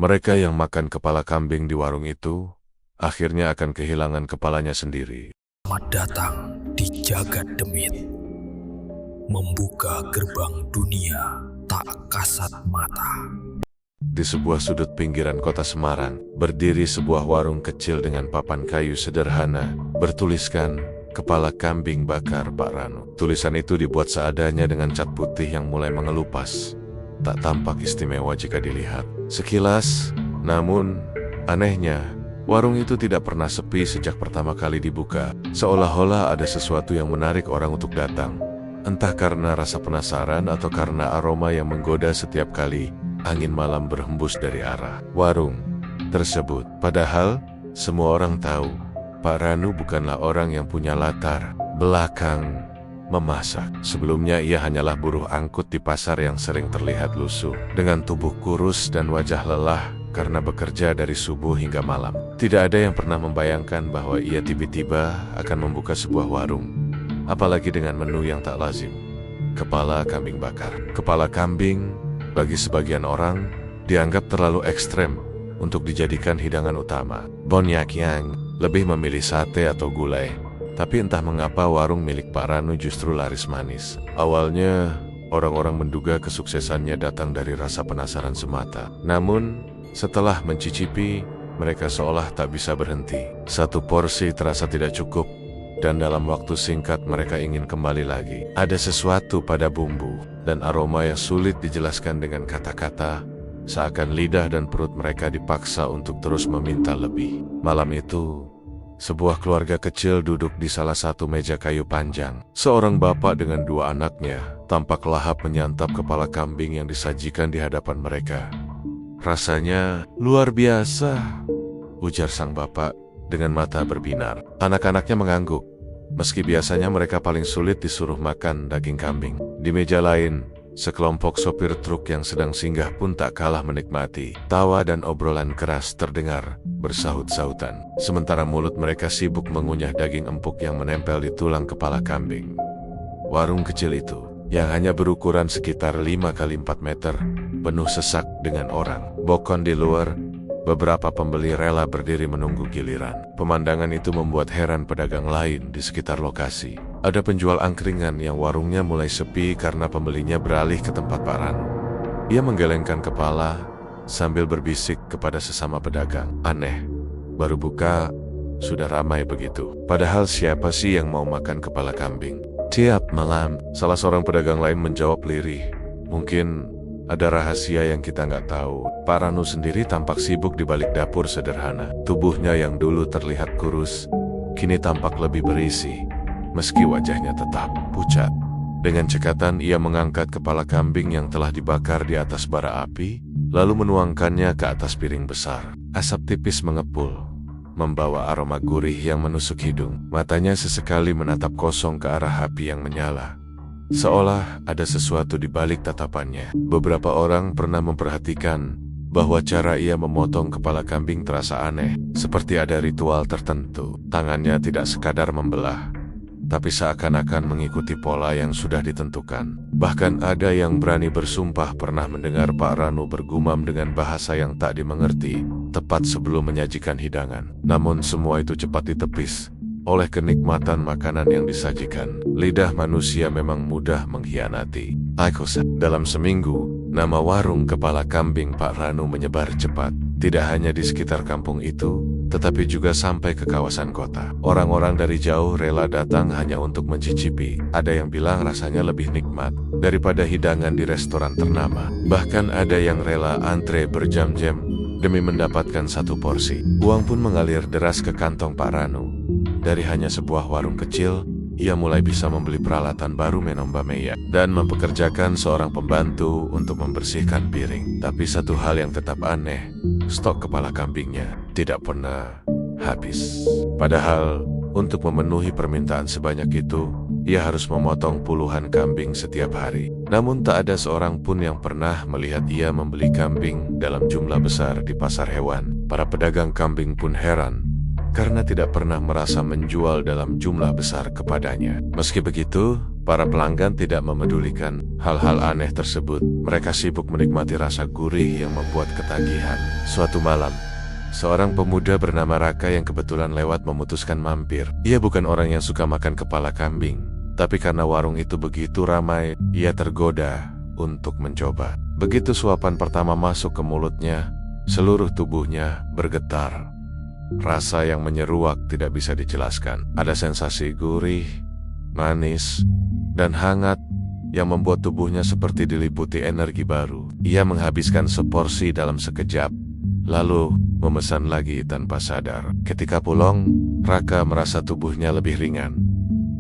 Mereka yang makan kepala kambing di warung itu akhirnya akan kehilangan kepalanya sendiri. Selamat datang di Jagat Demit, membuka gerbang dunia tak kasat mata. Di sebuah sudut pinggiran kota Semarang, berdiri sebuah warung kecil dengan papan kayu sederhana, bertuliskan, "Kepala Kambing Bakar Pak Ranu." Tulisan itu dibuat seadanya dengan cat putih yang mulai mengelupas. Tak tampak istimewa jika dilihat sekilas, namun anehnya, warung itu tidak pernah sepi sejak pertama kali dibuka. Seolah-olah ada sesuatu yang menarik orang untuk datang. Entah karena rasa penasaran atau karena aroma yang menggoda setiap kali angin malam berhembus dari arah warung tersebut. Padahal, semua orang tahu, Pak Ranu bukanlah orang yang punya latar belakang memasak. Sebelumnya ia hanyalah buruh angkut di pasar yang sering terlihat lusuh, dengan tubuh kurus dan wajah lelah karena bekerja dari subuh hingga malam. Tidak ada yang pernah membayangkan bahwa ia tiba-tiba akan membuka sebuah warung, apalagi dengan menu yang tak lazim. Kepala kambing bakar. Kepala kambing, bagi sebagian orang, dianggap terlalu ekstrem untuk dijadikan hidangan utama. Banyak yang lebih memilih sate atau gulai. Tapi entah mengapa warung milik Pak Ranu justru laris manis. Awalnya, orang-orang menduga kesuksesannya datang dari rasa penasaran semata. Namun, setelah mencicipi, mereka seolah tak bisa berhenti. Satu porsi terasa tidak cukup, dan dalam waktu singkat mereka ingin kembali lagi. Ada sesuatu pada bumbu dan aroma yang sulit dijelaskan dengan kata-kata, seakan lidah dan perut mereka dipaksa untuk terus meminta lebih. Malam itu, sebuah keluarga kecil duduk di salah satu meja kayu panjang. Seorang bapak dengan dua anaknya tampak lahap menyantap kepala kambing yang disajikan di hadapan mereka. "Rasanya luar biasa," ujar sang bapak dengan mata berbinar. Anak-anaknya mengangguk, meski biasanya mereka paling sulit disuruh makan daging kambing. Di meja lain, sekelompok sopir truk yang sedang singgah pun tak kalah menikmati. Tawa dan obrolan keras terdengar bersahut-sahutan, sementara mulut mereka sibuk mengunyah daging empuk yang menempel di tulang kepala kambing. Warung kecil itu, yang hanya berukuran sekitar 5 kali 4 meter, penuh sesak dengan orang. Bokon di luar, beberapa pembeli rela berdiri menunggu giliran. Pemandangan itu membuat heran pedagang lain di sekitar lokasi. Ada penjual angkringan yang warungnya mulai sepi karena pembelinya beralih ke tempat Pak Ranu. Ia menggelengkan kepala sambil berbisik kepada sesama pedagang. Aneh, baru buka, sudah ramai begitu. Padahal siapa sih yang mau makan kepala kambing? Tiap malam, salah seorang pedagang lain menjawab lirih. Mungkin ada rahasia yang kita nggak tahu. Pak Ranu sendiri tampak sibuk di balik dapur sederhana. Tubuhnya yang dulu terlihat kurus, kini tampak lebih berisi, meski wajahnya tetap pucat. Dengan cekatan ia mengangkat kepala kambing yang telah dibakar di atas bara api, lalu menuangkannya ke atas piring besar. Asap tipis mengepul, membawa aroma gurih yang menusuk hidung. Matanya sesekali menatap kosong ke arah api yang menyala, seolah ada sesuatu di balik tatapannya. Beberapa orang pernah memperhatikan bahwa cara ia memotong kepala kambing terasa aneh, seperti ada ritual tertentu. Tangannya tidak sekadar membelah, tapi seakan-akan mengikuti pola yang sudah ditentukan. Bahkan ada yang berani bersumpah pernah mendengar Pak Ranu bergumam dengan bahasa yang tak dimengerti, tepat sebelum menyajikan hidangan. Namun semua itu cepat ditepis oleh kenikmatan makanan yang disajikan. Lidah manusia memang mudah mengkhianati. Dalam seminggu, nama warung kepala kambing Pak Ranu menyebar cepat. Tidak hanya di sekitar kampung itu, tetapi juga sampai ke kawasan kota. Orang-orang dari jauh rela datang hanya untuk mencicipi. Ada yang bilang rasanya lebih nikmat daripada hidangan di restoran ternama. Bahkan ada yang rela antre berjam-jam demi mendapatkan satu porsi. Uang pun mengalir deras ke kantong Pak Ranu. Dari hanya sebuah warung kecil, ia mulai bisa membeli peralatan baru menomba meya dan mempekerjakan seorang pembantu untuk membersihkan piring. Tapi satu hal yang tetap aneh, stok kepala kambingnya tidak pernah habis. Padahal, untuk memenuhi permintaan sebanyak itu, ia harus memotong puluhan kambing setiap hari. Namun tak ada seorang pun yang pernah melihat ia membeli kambing dalam jumlah besar di pasar hewan. Para pedagang kambing pun heran karena tidak pernah merasa menjual dalam jumlah besar kepadanya. Meski begitu, Para pelanggan tidak memedulikan hal-hal aneh tersebut. Mereka sibuk menikmati rasa gurih yang membuat ketagihan. Suatu malam, seorang pemuda bernama Raka yang kebetulan lewat memutuskan mampir. Ia bukan orang yang suka makan kepala kambing, tapi karena warung itu begitu ramai, ia tergoda untuk mencoba. Begitu suapan pertama masuk ke mulutnya, seluruh tubuhnya bergetar. Rasa yang menyeruak tidak bisa dijelaskan. Ada sensasi gurih, manis, dan hangat yang membuat tubuhnya seperti diliputi energi baru. Ia menghabiskan seporsi dalam sekejap, lalu memesan lagi tanpa sadar. Ketika pulang, Raka merasa tubuhnya lebih ringan.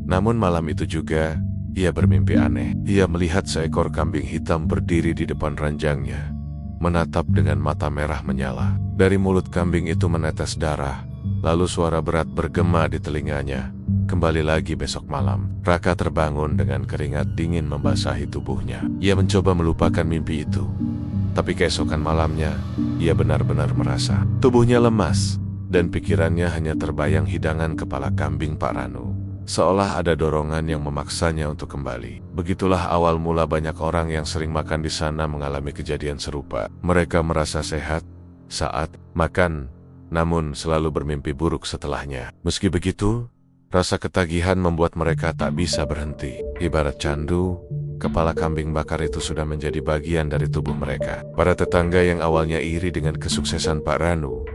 Namun malam itu juga, ia bermimpi aneh. Ia melihat seekor kambing hitam berdiri di depan ranjangnya, menatap dengan mata merah menyala. Dari mulut kambing itu menetes darah, lalu suara berat bergema di telinganya. Kembali lagi besok malam, Raka terbangun dengan keringat dingin membasahi tubuhnya. Ia mencoba melupakan mimpi itu, tapi keesokan malamnya, ia benar-benar merasa tubuhnya lemas, dan pikirannya hanya terbayang hidangan kepala kambing Pak Ranu. Seolah ada dorongan yang memaksanya untuk kembali. Begitulah awal mula banyak orang yang sering makan di sana mengalami kejadian serupa. Mereka merasa sehat saat makan, namun selalu bermimpi buruk setelahnya. Meski begitu, rasa ketagihan membuat mereka tak bisa berhenti. Ibarat candu, kepala kambing bakar itu sudah menjadi bagian dari tubuh mereka. Para tetangga yang awalnya iri dengan kesuksesan Pak Ranu,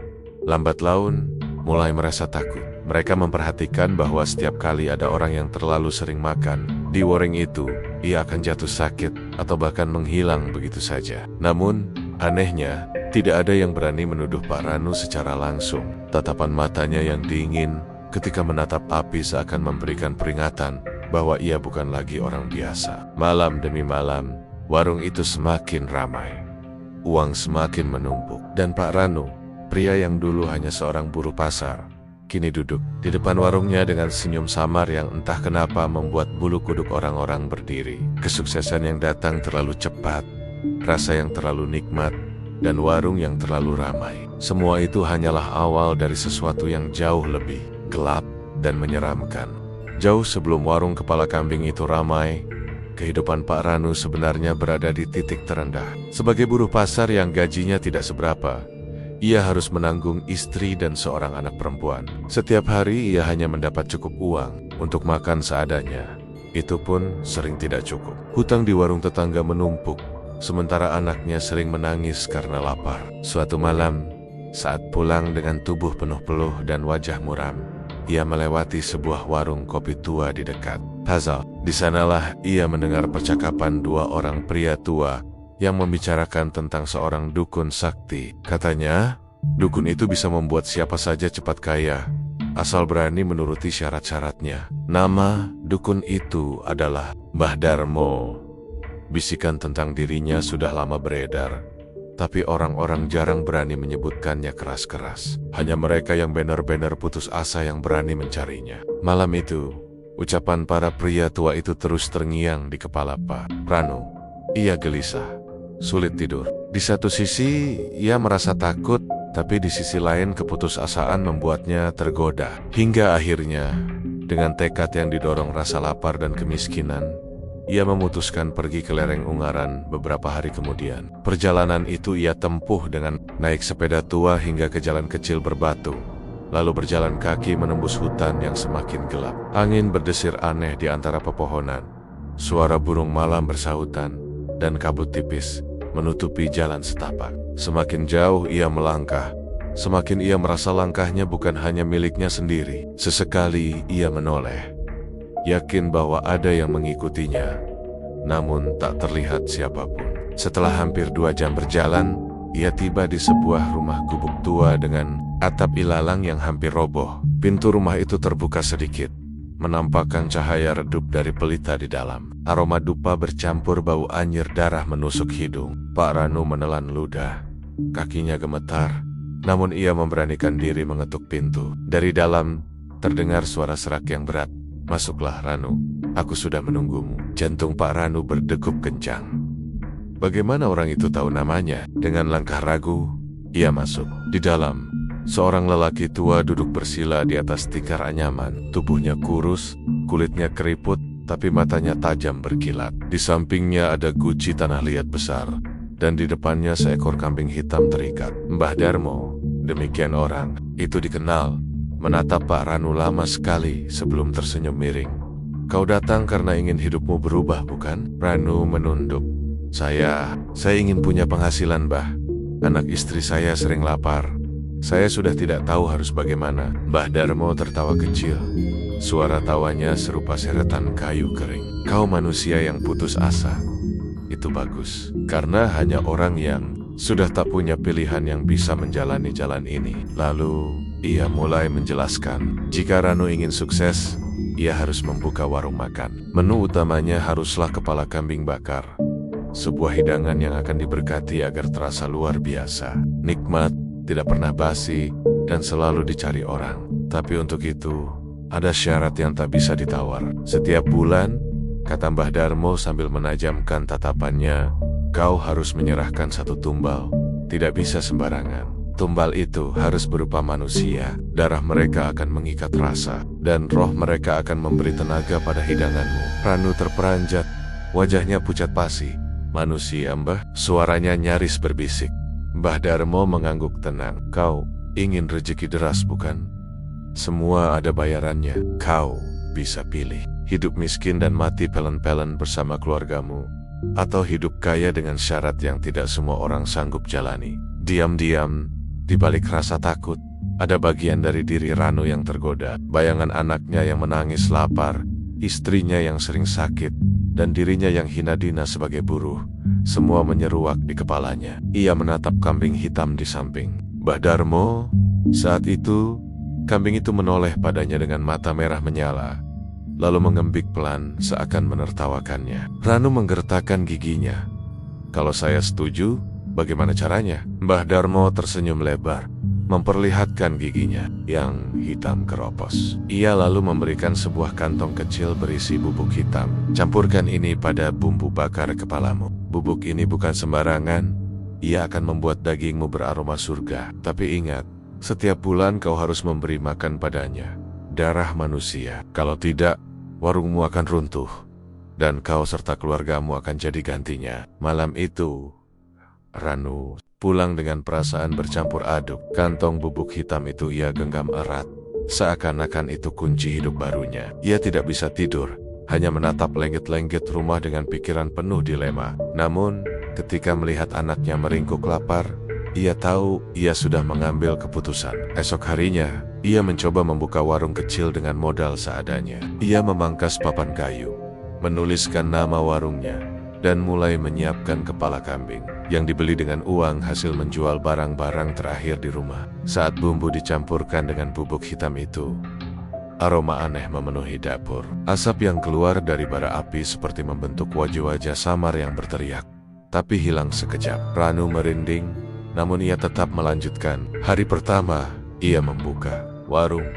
lambat laun mulai merasa takut. Mereka memperhatikan bahwa setiap kali ada orang yang terlalu sering makan di warung itu, ia akan jatuh sakit atau bahkan menghilang begitu saja. Namun, anehnya, tidak ada yang berani menuduh Pak Ranu secara langsung. Tatapan matanya yang dingin ketika menatap api seakan memberikan peringatan bahwa ia bukan lagi orang biasa. Malam demi malam, warung itu semakin ramai. Uang semakin menumpuk, dan Pak Ranu, pria yang dulu hanya seorang buruh pasar, kini duduk di depan warungnya dengan senyum samar yang entah kenapa membuat bulu kuduk orang-orang berdiri. Kesuksesan yang datang terlalu cepat, rasa yang terlalu nikmat, dan warung yang terlalu ramai. Semua itu hanyalah awal dari sesuatu yang jauh lebih gelap dan menyeramkan. Jauh sebelum warung kepala kambing itu ramai, kehidupan Pak Ranu sebenarnya berada di titik terendah. Sebagai buruh pasar yang gajinya tidak seberapa, ia harus menanggung istri dan seorang anak perempuan. Setiap hari ia hanya mendapat cukup uang untuk makan seadanya. Itu pun sering tidak cukup. Hutang di warung tetangga menumpuk, sementara anaknya sering menangis karena lapar. Suatu malam, saat pulang dengan tubuh penuh peluh dan wajah muram, ia melewati sebuah warung kopi tua di dekat. Hazal, di sanalah ia mendengar percakapan dua orang pria tua yang membicarakan tentang seorang dukun sakti. Katanya, dukun itu bisa membuat siapa saja cepat kaya, asal berani menuruti syarat-syaratnya. Nama dukun itu adalah Mbah Darmo. Bisikan tentang dirinya sudah lama beredar, tapi orang-orang jarang berani menyebutkannya keras-keras. Hanya mereka yang benar-benar putus asa yang berani mencarinya. Malam itu, ucapan para pria tua itu terus terngiang di kepala Pak Ranu. Ia gelisah, sulit tidur. Di satu sisi, ia merasa takut, tapi di sisi lain keputusasaan membuatnya tergoda. Hingga akhirnya, dengan tekad yang didorong rasa lapar dan kemiskinan, ia memutuskan pergi ke lereng Ungaran beberapa hari kemudian. Perjalanan itu ia tempuh dengan naik sepeda tua hingga ke jalan kecil berbatu, lalu berjalan kaki menembus hutan yang semakin gelap. Angin berdesir aneh di antara pepohonan, suara burung malam bersahutan, dan kabut tipis menutupi jalan setapak. Semakin jauh ia melangkah, semakin ia merasa langkahnya bukan hanya miliknya sendiri. Sesekali ia menoleh, yakin bahwa ada yang mengikutinya, namun tak terlihat siapapun. Setelah hampir 2 jam berjalan, ia tiba di sebuah rumah gubuk tua dengan atap ilalang yang hampir roboh. Pintu rumah itu terbuka sedikit, menampakkan cahaya redup dari pelita di dalam. Aroma dupa bercampur bau anyir darah menusuk hidung. Pak Ranu menelan ludah, kakinya gemetar, namun ia memberanikan diri mengetuk pintu. Dari dalam, terdengar suara serak yang berat. "Masuklah Ranu, aku sudah menunggumu." Jantung Pak Ranu berdegup kencang. Bagaimana orang itu tahu namanya? Dengan langkah ragu, ia masuk. Di dalam, seorang lelaki tua duduk bersila di atas tikar anyaman. Tubuhnya kurus, kulitnya keriput, tapi matanya tajam berkilat. Di sampingnya ada guci tanah liat besar, dan di depannya seekor kambing hitam terikat. Mbah Darmo, demikian orang itu dikenal, menatap Pak Ranu lama sekali sebelum tersenyum miring. Kau datang karena ingin hidupmu berubah, bukan? Ranu menunduk. Saya ingin punya penghasilan, Mbah. Anak istri saya sering lapar. Saya sudah tidak tahu harus bagaimana. Mbah Darmo tertawa kecil. Suara tawanya serupa seretan kayu kering. Kau manusia yang putus asa. Itu bagus, karena hanya orang yang sudah tak punya pilihan yang bisa menjalani jalan ini. Lalu, ia mulai menjelaskan, jika Ranu ingin sukses, ia harus membuka warung makan. Menu utamanya haruslah kepala kambing bakar. Sebuah hidangan yang akan diberkati agar terasa luar biasa. Nikmat, tidak pernah basi, dan selalu dicari orang. Tapi untuk itu, ada syarat yang tak bisa ditawar. Setiap bulan, kata Mbah Darmo sambil menajamkan tatapannya, kau harus menyerahkan satu tumbal. Tidak bisa sembarangan. Tumbal itu harus berupa manusia. Darah mereka akan mengikat rasa, dan roh mereka akan memberi tenaga pada hidanganmu. Ranu terperanjat, wajahnya pucat pasi. Manusia, Mbah? Suaranya nyaris berbisik. Mbah Darmo mengangguk tenang. Kau ingin rezeki deras, bukan? Semua ada bayarannya. Kau bisa pilih. Hidup miskin dan mati pelen-pelen bersama keluargamu, atau hidup kaya dengan syarat yang tidak semua orang sanggup jalani. Diam-diam, di balik rasa takut, ada bagian dari diri Ranu yang tergoda. Bayangan anaknya yang menangis lapar, istrinya yang sering sakit, dan dirinya yang hina dina sebagai buruh. Semua menyeruak di kepalanya. Ia menatap kambing hitam di samping. Mbah Darmo, saat itu, kambing itu menoleh padanya dengan mata merah menyala, lalu mengembik pelan seakan menertawakannya. Ranu menggertakkan giginya. Kalau saya setuju, bagaimana caranya? Mbah Darmo tersenyum lebar, memperlihatkan giginya yang hitam keropos. Ia lalu memberikan sebuah kantong kecil berisi bubuk hitam. Campurkan ini pada bumbu bakar kepalamu. Bubuk ini bukan sembarangan. Ia akan membuat dagingmu beraroma surga. Tapi ingat, setiap bulan kau harus memberi makan padanya darah manusia. Kalau tidak, warungmu akan runtuh, dan kau serta keluargamu akan jadi gantinya. Malam itu, Ranu pulang dengan perasaan bercampur aduk. Kantong bubuk hitam itu ia genggam erat, seakan-akan itu kunci hidup barunya. Ia tidak bisa tidur, hanya menatap lenggit-lenggit rumah dengan pikiran penuh dilema. Namun, ketika melihat anaknya meringkuk lapar, ia tahu ia sudah mengambil keputusan. Esok harinya, ia mencoba membuka warung kecil dengan modal seadanya. Ia memangkas papan kayu, menuliskan nama warungnya, dan mulai menyiapkan kepala kambing yang dibeli dengan uang hasil menjual barang-barang terakhir di rumah. Saat bumbu dicampurkan dengan bubuk hitam itu, aroma aneh memenuhi dapur. Asap yang keluar dari bara api seperti membentuk wajah-wajah samar yang berteriak, tapi hilang sekejap. Ranu merinding, namun ia tetap melanjutkan. Hari pertama, ia membuka warung.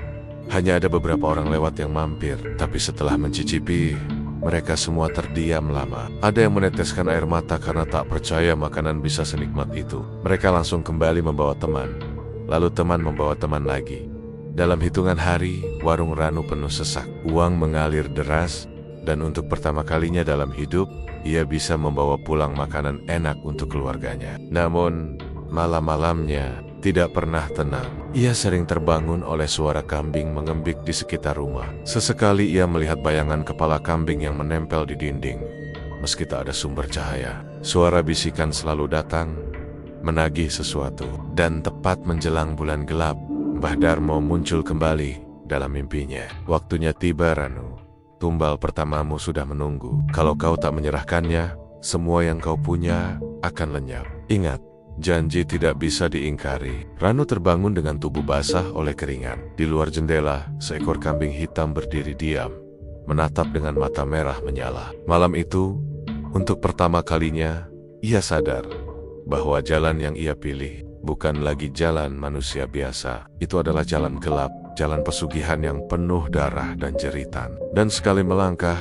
Hanya ada beberapa orang lewat yang mampir, tapi setelah mencicipi, mereka semua terdiam lama. Ada yang meneteskan air mata karena tak percaya makanan bisa senikmat itu. Mereka langsung kembali membawa teman, lalu teman membawa teman lagi. Dalam hitungan hari, warung Ranu penuh sesak. Uang mengalir deras, dan untuk pertama kalinya dalam hidup, ia bisa membawa pulang makanan enak untuk keluarganya. Namun, malam-malamnya tidak pernah tenang. Ia sering terbangun oleh suara kambing mengembik di sekitar rumah. Sesekali ia melihat bayangan kepala kambing yang menempel di dinding. Meski tak ada sumber cahaya, suara bisikan selalu datang, menagih sesuatu. Dan tepat menjelang bulan gelap, Mbah Darmo muncul kembali dalam mimpinya. Waktunya tiba, Ranu. Tumbal pertamamu sudah menunggu. Kalau kau tak menyerahkannya, semua yang kau punya akan lenyap. Ingat, janji tidak bisa diingkari. Ranu terbangun dengan tubuh basah oleh keringat. Di luar jendela, seekor kambing hitam berdiri diam, menatap dengan mata merah menyala. Malam itu, untuk pertama kalinya, ia sadar bahwa jalan yang ia pilih bukan lagi jalan manusia biasa. Itu adalah jalan gelap, jalan pesugihan yang penuh darah dan jeritan. Dan sekali melangkah,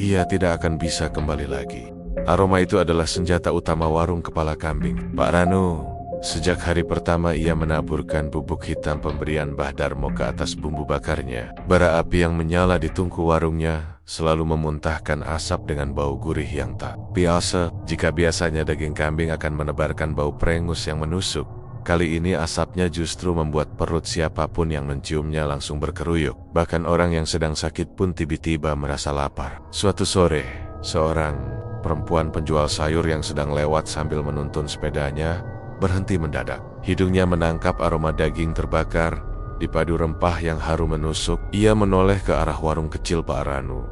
ia tidak akan bisa kembali lagi. Aroma itu adalah senjata utama warung kepala kambing. Pak Ranu, sejak hari pertama ia menaburkan bubuk hitam pemberian Mbah Darmo ke atas bumbu bakarnya. Bara api yang menyala di tungku warungnya selalu memuntahkan asap dengan bau gurih yang tak biasa. Jika biasanya daging kambing akan menebarkan bau prengus yang menusuk, kali ini asapnya justru membuat perut siapapun yang menciumnya langsung berkeruyuk. Bahkan orang yang sedang sakit pun tiba-tiba merasa lapar. Suatu sore, seorang perempuan penjual sayur yang sedang lewat sambil menuntun sepedanya berhenti mendadak. Hidungnya menangkap aroma daging terbakar dipadu rempah yang harum menusuk. Ia menoleh ke arah warung kecil Pak Ranu,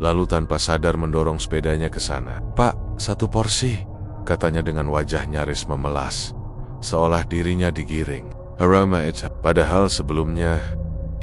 lalu tanpa sadar mendorong sepedanya ke sana. "Pak, 1 porsi," katanya dengan wajah nyaris memelas, seolah dirinya digiring aroma itu. Padahal sebelumnya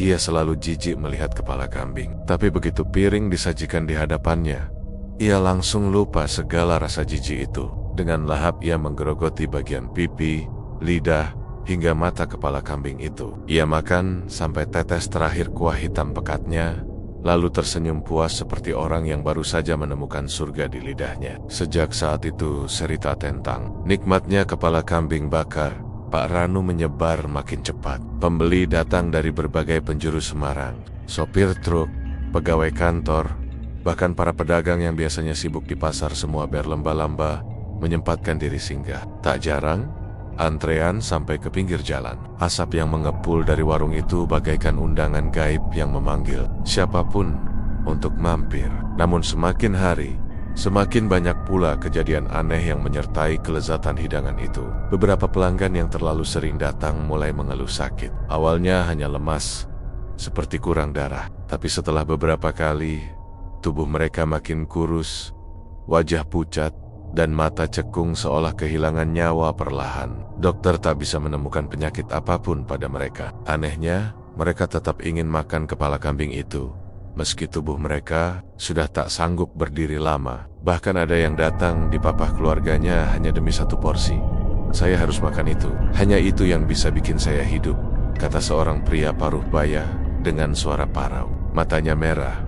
ia selalu jijik melihat kepala kambing. Tapi begitu piring disajikan di hadapannya, ia langsung lupa segala rasa jijik itu. Dengan lahap ia menggerogoti bagian pipi, lidah, hingga mata kepala kambing itu. Ia makan sampai tetes terakhir kuah hitam pekatnya, lalu tersenyum puas seperti orang yang baru saja menemukan surga di lidahnya. Sejak saat itu, cerita tentang nikmatnya kepala kambing bakar Pak Ranu menyebar makin cepat. Pembeli datang dari berbagai penjuru Semarang, sopir truk, pegawai kantor, bahkan para pedagang yang biasanya sibuk di pasar semua berlomba-lomba menyempatkan diri singgah. Tak jarang antrean sampai ke pinggir jalan. Asap yang mengepul dari warung itu bagaikan undangan gaib yang memanggil siapapun untuk mampir. Namun semakin hari, semakin banyak pula kejadian aneh yang menyertai kelezatan hidangan itu. Beberapa pelanggan yang terlalu sering datang mulai mengeluh sakit. Awalnya hanya lemas, seperti kurang darah. Tapi setelah beberapa kali, tubuh mereka makin kurus, wajah pucat, dan mata cekung seolah kehilangan nyawa perlahan. Dokter tak bisa menemukan penyakit apapun pada mereka. Anehnya, mereka tetap ingin makan kepala kambing itu, meski tubuh mereka sudah tak sanggup berdiri lama. Bahkan ada yang datang dipapah keluarganya hanya demi 1 porsi. "Saya harus makan itu. Hanya itu yang bisa bikin saya hidup," kata seorang pria paruh baya dengan suara parau. Matanya merah,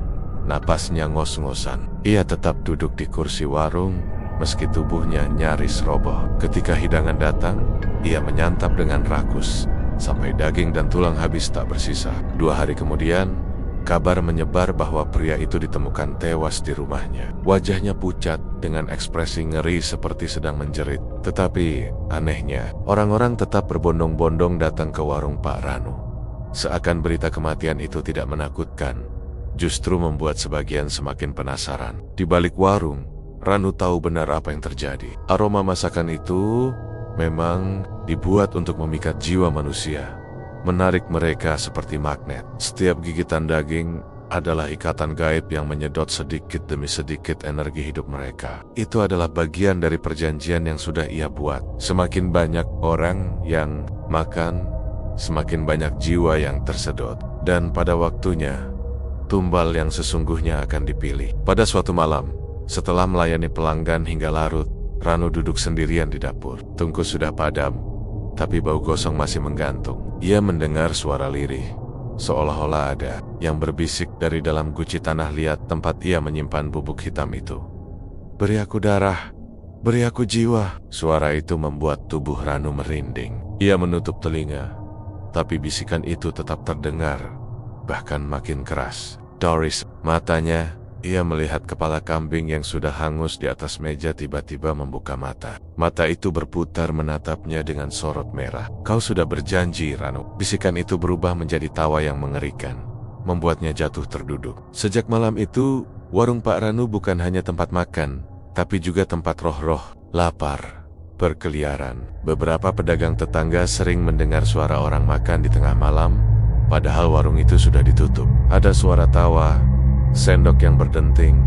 napasnya ngos-ngosan. Ia tetap duduk di kursi warung, meski tubuhnya nyaris roboh. Ketika hidangan datang, ia menyantap dengan rakus, sampai daging dan tulang habis tak bersisa. 2 hari kemudian, kabar menyebar bahwa pria itu ditemukan tewas di rumahnya. Wajahnya pucat dengan ekspresi ngeri seperti sedang menjerit. Tetapi, anehnya, orang-orang tetap berbondong-bondong datang ke warung Pak Ranu. Seakan berita kematian itu tidak menakutkan, justru membuat sebagian semakin penasaran. Di balik warung, Ranu tahu benar apa yang terjadi. Aroma masakan itu memang dibuat untuk memikat jiwa manusia, menarik mereka seperti magnet. Setiap gigitan daging adalah ikatan gaib yang menyedot sedikit demi sedikit energi hidup mereka. Itu adalah bagian dari perjanjian yang sudah ia buat. Semakin banyak orang yang makan, semakin banyak jiwa yang tersedot. Dan pada waktunya, tumbal yang sesungguhnya akan dipilih. Pada suatu malam, setelah melayani pelanggan hingga larut, Ranu duduk sendirian di dapur. Tungku sudah padam, tapi bau gosong masih menggantung. Ia mendengar suara lirih, seolah-olah ada yang berbisik dari dalam guci tanah liat tempat ia menyimpan bubuk hitam itu. "Beri aku darah, beri aku jiwa." Suara itu membuat tubuh Ranu merinding. Ia menutup telinga, tapi bisikan itu tetap terdengar, bahkan makin keras. "Doris," matanya. Ia melihat kepala kambing yang sudah hangus di atas meja tiba-tiba membuka mata. Mata itu berputar menatapnya dengan sorot merah. "Kau sudah berjanji, Ranu." Bisikan itu berubah menjadi tawa yang mengerikan, membuatnya jatuh terduduk. Sejak malam itu, warung Pak Ranu bukan hanya tempat makan, tapi juga tempat roh-roh lapar berkeliaran. Beberapa pedagang tetangga sering mendengar suara orang makan di tengah malam, padahal warung itu sudah ditutup. Ada suara tawa, sendok yang berdenting,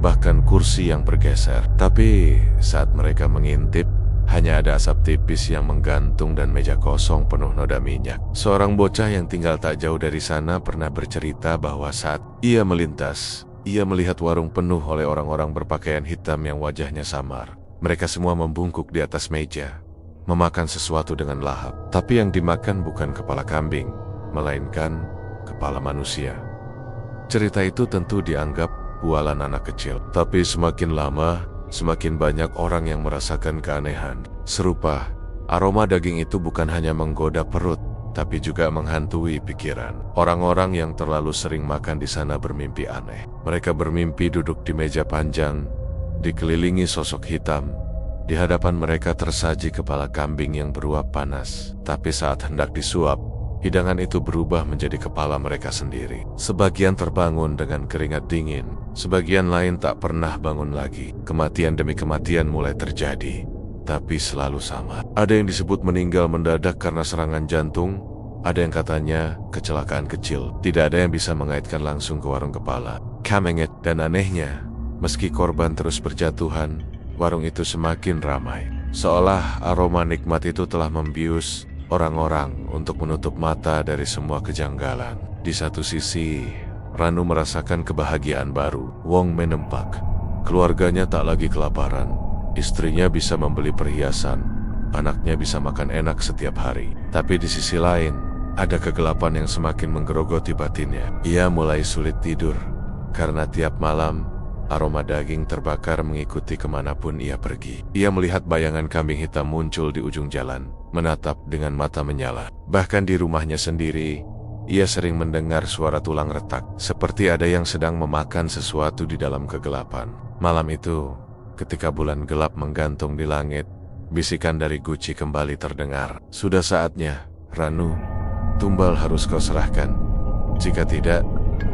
bahkan kursi yang bergeser. Tapi saat mereka mengintip, hanya ada asap tipis yang menggantung dan meja kosong penuh noda minyak. Seorang bocah yang tinggal tak jauh dari sana pernah bercerita bahwa saat ia melintas, ia melihat warung penuh oleh orang-orang berpakaian hitam yang wajahnya samar. Mereka semua membungkuk di atas meja, memakan sesuatu dengan lahap. Tapi yang dimakan bukan kepala kambing, melainkan kepala manusia. Cerita itu tentu dianggap bualan anak kecil. Tapi semakin lama, semakin banyak orang yang merasakan keanehan serupa. Aroma daging itu bukan hanya menggoda perut, tapi juga menghantui pikiran. Orang-orang yang terlalu sering makan di sana bermimpi aneh. Mereka bermimpi duduk di meja panjang, dikelilingi sosok hitam. Di hadapan mereka tersaji kepala kambing yang beruap panas. Tapi saat hendak disuap, hidangan itu berubah menjadi kepala mereka sendiri. Sebagian terbangun dengan keringat dingin, sebagian lain tak pernah bangun lagi. Kematian demi kematian mulai terjadi, tapi selalu sama. Ada yang disebut meninggal mendadak karena serangan jantung, ada yang katanya kecelakaan kecil. Tidak ada yang bisa mengaitkan langsung ke warung kepala Kambing. Dan anehnya, meski korban terus berjatuhan, warung itu semakin ramai. Seolah aroma nikmat itu telah membius orang-orang untuk menutup mata dari semua kejanggalan. Di satu sisi, Ranu merasakan kebahagiaan baru. Wong menempak, keluarganya tak lagi kelaparan. Istrinya bisa membeli perhiasan, anaknya bisa makan enak setiap hari. Tapi di sisi lain, ada kegelapan yang semakin menggerogoti batinnya. Ia mulai sulit tidur, karena tiap malam, aroma daging terbakar mengikuti kemanapun ia pergi. Ia melihat bayangan kambing hitam muncul di ujung jalan, menatap dengan mata menyala. Bahkan di rumahnya sendiri, ia sering mendengar suara tulang retak, seperti ada yang sedang memakan sesuatu di dalam kegelapan. Malam itu, ketika bulan gelap menggantung di langit, bisikan dari Guci kembali terdengar. Sudah saatnya, Ranu, tumbal harus kau serahkan. Jika tidak,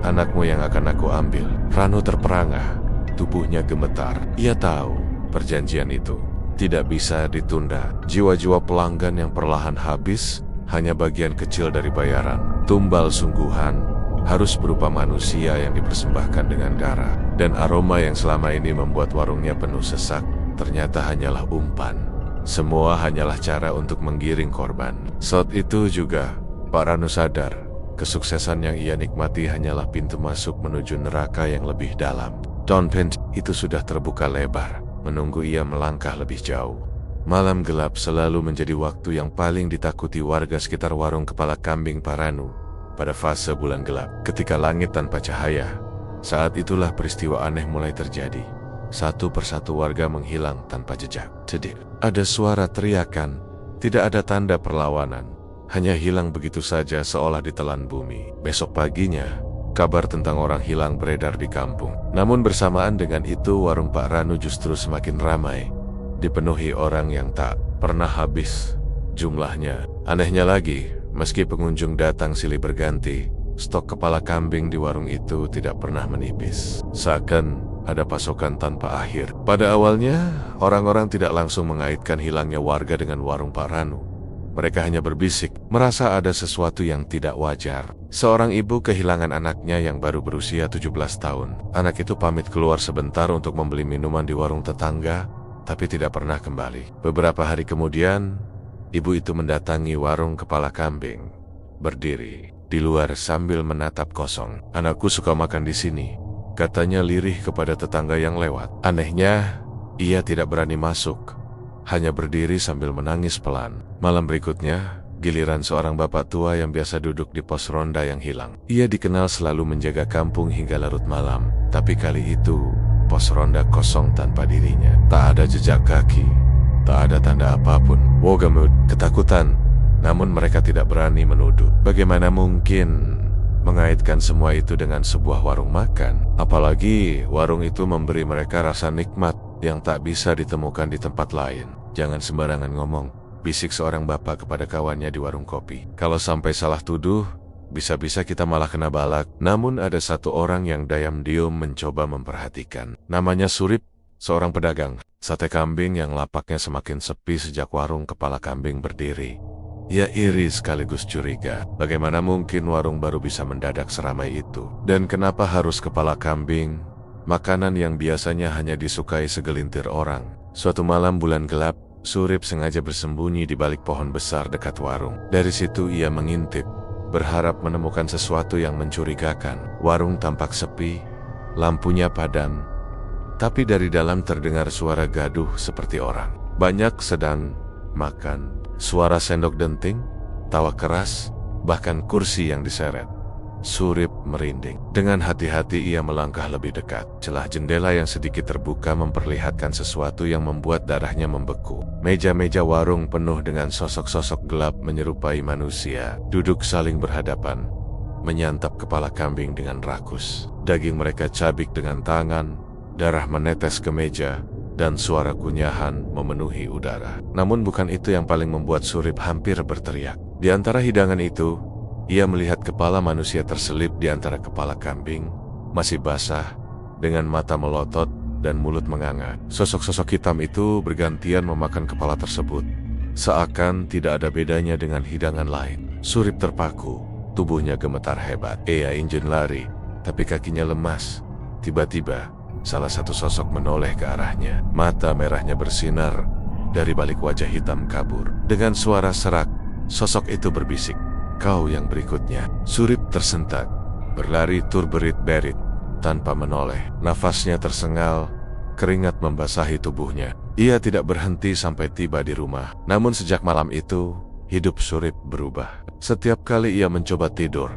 anakmu yang akan aku ambil. Ranu terperangah, tubuhnya gemetar. Ia tahu, perjanjian itu tidak bisa ditunda. Jiwa-jiwa pelanggan yang perlahan habis, hanya bagian kecil dari bayaran. Tumbal sungguhan harus berupa manusia yang dipersembahkan dengan darah. Dan aroma yang selama ini membuat warungnya penuh sesak, ternyata hanyalah umpan. Semua hanyalah cara untuk menggiring korban. Saat itu juga, Pak Ranu sadar, kesuksesan yang ia nikmati hanyalah pintu masuk menuju neraka yang lebih dalam. Downpin itu sudah terbuka lebar, menunggu ia melangkah lebih jauh. Malam gelap selalu menjadi waktu yang paling ditakuti warga sekitar warung kepala kambing Pak Ranu. Pada fase bulan gelap, ketika langit tanpa cahaya, saat itulah peristiwa aneh mulai terjadi. Satu persatu warga menghilang tanpa jejak. Tidak ada suara teriakan, tidak ada tanda perlawanan, hanya hilang begitu saja seolah ditelan bumi. Besok paginya, kabar tentang orang hilang beredar di kampung. Namun bersamaan dengan itu, warung Pak Ranu justru semakin ramai, dipenuhi orang yang tak pernah habis jumlahnya. Anehnya lagi, meski pengunjung datang silih berganti, stok kepala kambing di warung itu tidak pernah menipis. Seakan ada pasokan tanpa akhir. Pada awalnya, orang-orang tidak langsung mengaitkan hilangnya warga dengan warung Pak Ranu. Mereka hanya berbisik, merasa ada sesuatu yang tidak wajar. Seorang ibu kehilangan anaknya yang baru berusia 17 tahun. Anak itu pamit keluar sebentar untuk membeli minuman di warung tetangga, tapi tidak pernah kembali. Beberapa hari kemudian, ibu itu mendatangi warung kepala kambing, berdiri di luar sambil menatap kosong. Anakku suka makan di sini, katanya lirih kepada tetangga yang lewat. Anehnya, ia tidak berani masuk, hanya berdiri sambil menangis pelan. Malam berikutnya, giliran seorang bapak tua yang biasa duduk di pos ronda yang hilang. Ia dikenal selalu menjaga kampung hingga larut malam, tapi kali itu, pos ronda kosong tanpa dirinya. Tak ada jejak kaki, tak ada tanda apapun. Wogamut ketakutan, namun mereka tidak berani menuduh. Bagaimana mungkin mengaitkan semua itu dengan sebuah warung makan? Apalagi warung itu memberi mereka rasa nikmat yang tak bisa ditemukan di tempat lain. Jangan sembarangan ngomong, bisik seorang bapak kepada kawannya di warung kopi. Kalau sampai salah tuduh, bisa-bisa kita malah kena balak. Namun ada satu orang yang diam-diam mencoba memperhatikan. Namanya Surip, seorang pedagang sate kambing yang lapaknya semakin sepi sejak warung kepala kambing berdiri. Ia iri sekaligus curiga. Bagaimana mungkin warung baru bisa mendadak seramai itu? Dan kenapa harus kepala kambing? Makanan yang biasanya hanya disukai segelintir orang. Suatu malam bulan gelap, Surip sengaja bersembunyi di balik pohon besar dekat warung. Dari situ ia mengintip, berharap menemukan sesuatu yang mencurigakan. Warung tampak sepi, lampunya padam, tapi dari dalam terdengar suara gaduh seperti orang. Banyak sedang makan. Suara sendok denting, tawa keras, bahkan kursi yang diseret. Surip merinding. Dengan hati-hati ia melangkah lebih dekat. Celah jendela yang sedikit terbuka memperlihatkan sesuatu yang membuat darahnya membeku. Meja-meja warung penuh dengan sosok-sosok gelap menyerupai manusia, duduk saling berhadapan, menyantap kepala kambing dengan rakus. Daging mereka cabik dengan tangan, darah menetes ke meja, dan suara kunyahan memenuhi udara. Namun bukan itu yang paling membuat Surip hampir berteriak. Di antara hidangan itu, ia melihat kepala manusia terselip di antara kepala kambing, masih basah, dengan mata melotot dan mulut menganga. Sosok-sosok hitam itu bergantian memakan kepala tersebut, seakan tidak ada bedanya dengan hidangan lain. Surip terpaku, tubuhnya gemetar hebat. Ia ingin lari, tapi kakinya lemas. Tiba-tiba, salah satu sosok menoleh ke arahnya. Mata merahnya bersinar dari balik wajah hitam kabur. Dengan suara serak, sosok itu berbisik, "Kau yang berikutnya." Surip tersentak, berlari turberit-berit tanpa menoleh. Nafasnya tersengal, keringat membasahi tubuhnya. Ia tidak berhenti sampai tiba di rumah. Namun sejak malam itu, hidup Surip berubah. Setiap kali ia mencoba tidur,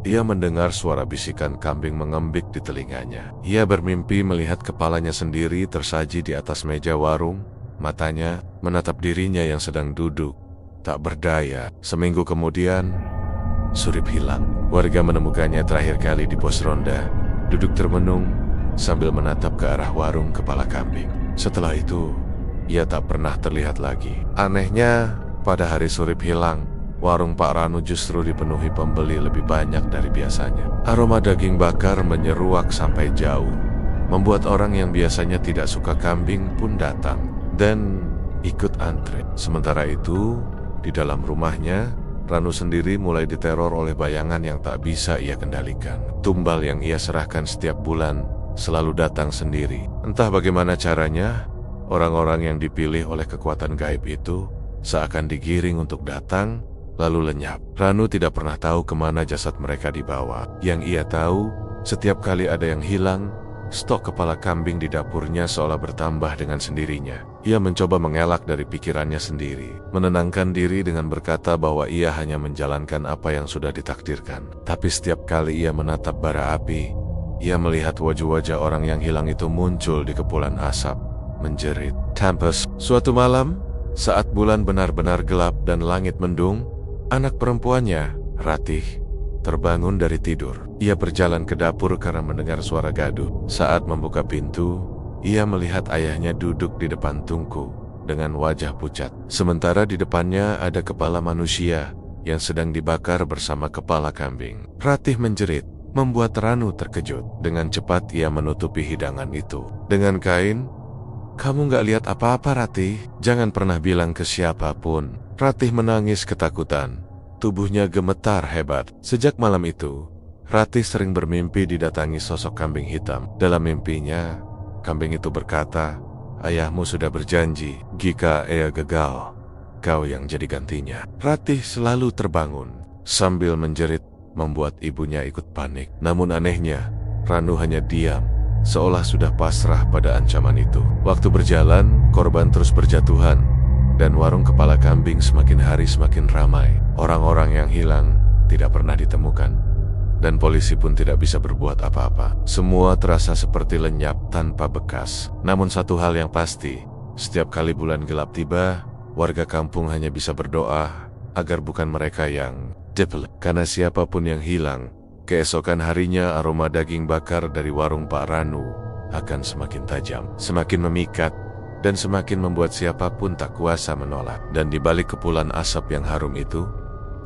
ia mendengar suara bisikan kambing mengembik di telinganya. Ia bermimpi melihat kepalanya sendiri tersaji di atas meja warung. Matanya menatap dirinya yang sedang duduk, tak berdaya. Seminggu kemudian, Surip hilang. Warga menemukannya terakhir kali di pos ronda, duduk termenung sambil menatap ke arah warung kepala kambing. Setelah itu, ia tak pernah terlihat lagi. Anehnya, pada hari Surip hilang, warung Pak Ranu justru dipenuhi pembeli lebih banyak dari biasanya. Aroma daging bakar menyeruak sampai jauh, membuat orang yang biasanya tidak suka kambing pun datang dan ikut antre. Sementara itu, di dalam rumahnya, Ranu sendiri mulai diteror oleh bayangan yang tak bisa ia kendalikan. Tumbal yang ia serahkan setiap bulan selalu datang sendiri. Entah bagaimana caranya, orang-orang yang dipilih oleh kekuatan gaib itu seakan digiring untuk datang, lalu lenyap. Ranu tidak pernah tahu kemana jasad mereka dibawa. Yang ia tahu, setiap kali ada yang hilang, stok kepala kambing di dapurnya seolah bertambah dengan sendirinya. Ia mencoba mengelak dari pikirannya sendiri, menenangkan diri dengan berkata bahwa ia hanya menjalankan apa yang sudah ditakdirkan. Tapi setiap kali ia menatap bara api, ia melihat wajah-wajah orang yang hilang itu muncul di kepulan asap, menjerit. Tempest. Suatu malam, saat bulan benar-benar gelap dan langit mendung, anak perempuannya, Ratih, terbangun dari tidur. Ia berjalan ke dapur karena mendengar suara gaduh. Saat membuka pintu, ia melihat ayahnya duduk di depan tungku dengan wajah pucat. Sementara di depannya ada kepala manusia yang sedang dibakar bersama kepala kambing. Ratih menjerit, membuat Ranu terkejut. Dengan cepat ia menutupi hidangan itu dengan kain. "Kamu gak lihat apa-apa, Ratih? Jangan pernah bilang ke siapapun." Ratih menangis ketakutan. Tubuhnya gemetar hebat. Sejak malam itu, Ratih sering bermimpi didatangi sosok kambing hitam. Dalam mimpinya, kambing itu berkata, "Ayahmu sudah berjanji, jika ia gagal, kau yang jadi gantinya." Ratih selalu terbangun sambil menjerit, membuat ibunya ikut panik. Namun anehnya, Ranu hanya diam, seolah sudah pasrah pada ancaman itu. Waktu berjalan, korban terus berjatuhan, dan warung kepala kambing semakin hari semakin ramai. Orang-orang yang hilang tidak pernah ditemukan, dan polisi pun tidak bisa berbuat apa-apa. Semua terasa seperti lenyap tanpa bekas. Namun satu hal yang pasti, setiap kali bulan gelap tiba, warga kampung hanya bisa berdoa agar bukan mereka yang dipeluk. Karena siapapun yang hilang, keesokan harinya aroma daging bakar dari warung Pak Ranu akan semakin tajam, semakin memikat, dan semakin membuat siapapun tak kuasa menolak. Dan di balik kepulan asap yang harum itu,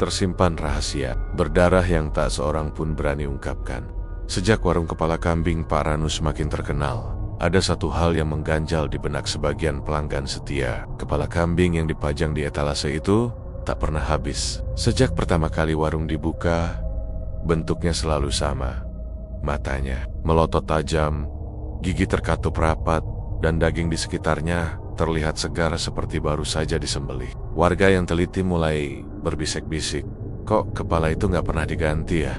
tersimpan rahasia berdarah yang tak seorang pun berani ungkapkan. Sejak warung kepala kambing Pak Ranu semakin terkenal, ada satu hal yang mengganjal di benak sebagian pelanggan setia. Kepala kambing yang dipajang di etalase itu tak pernah habis. Sejak pertama kali warung dibuka, bentuknya selalu sama. Matanya melotot tajam, gigi terkatup rapat, dan daging di sekitarnya terlihat segar seperti baru saja disembelih. Warga yang teliti mulai berbisik-bisik, "Kok kepala itu nggak pernah diganti ya?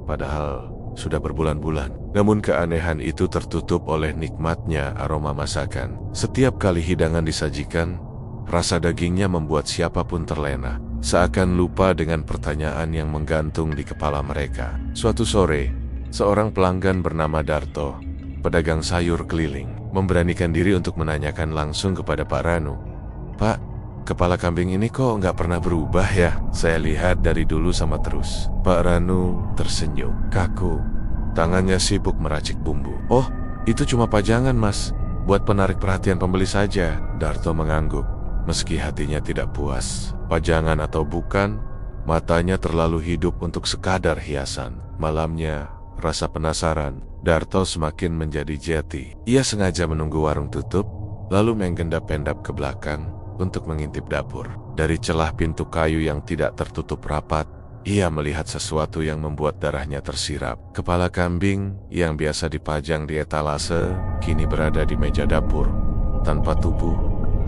Padahal sudah berbulan-bulan." Namun keanehan itu tertutup oleh nikmatnya aroma masakan. Setiap kali hidangan disajikan, Rasa dagingnya membuat siapapun terlena, seakan lupa dengan pertanyaan yang menggantung di kepala mereka. Suatu sore, seorang pelanggan bernama Darto, pedagang sayur keliling, memberanikan diri untuk menanyakan langsung kepada Pak Ranu. "Pak, kepala kambing ini kok nggak pernah berubah ya? Saya lihat dari dulu sama terus." Pak Ranu tersenyum kaku. Tangannya sibuk meracik bumbu. "Oh, itu cuma pajangan, Mas. Buat penarik perhatian pembeli saja." Darto mengangguk. Meski hatinya tidak puas, pajangan atau bukan, matanya terlalu hidup untuk sekadar hiasan. Malamnya, rasa penasaran Darto semakin menjadi jeti. Ia sengaja menunggu warung tutup, lalu mengendap-endap ke belakang untuk mengintip dapur. Dari celah pintu kayu yang tidak tertutup rapat, ia melihat sesuatu yang membuat darahnya tersirap. Kepala kambing yang biasa dipajang di etalase kini berada di meja dapur, tanpa tubuh,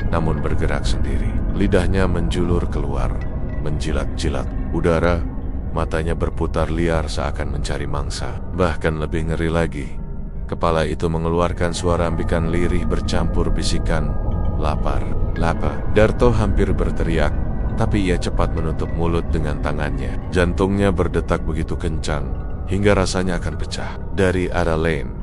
namun bergerak sendiri. Lidahnya menjulur keluar, menjilat-jilat udara. Matanya berputar liar seakan mencari mangsa. Bahkan lebih ngeri lagi, kepala itu mengeluarkan suara ambikan lirih bercampur bisikan, "Lapar, lapar." Darto hampir berteriak, tapi ia cepat menutup mulut dengan tangannya. Jantungnya berdetak begitu kencang, hingga rasanya akan pecah. Dari arah lain,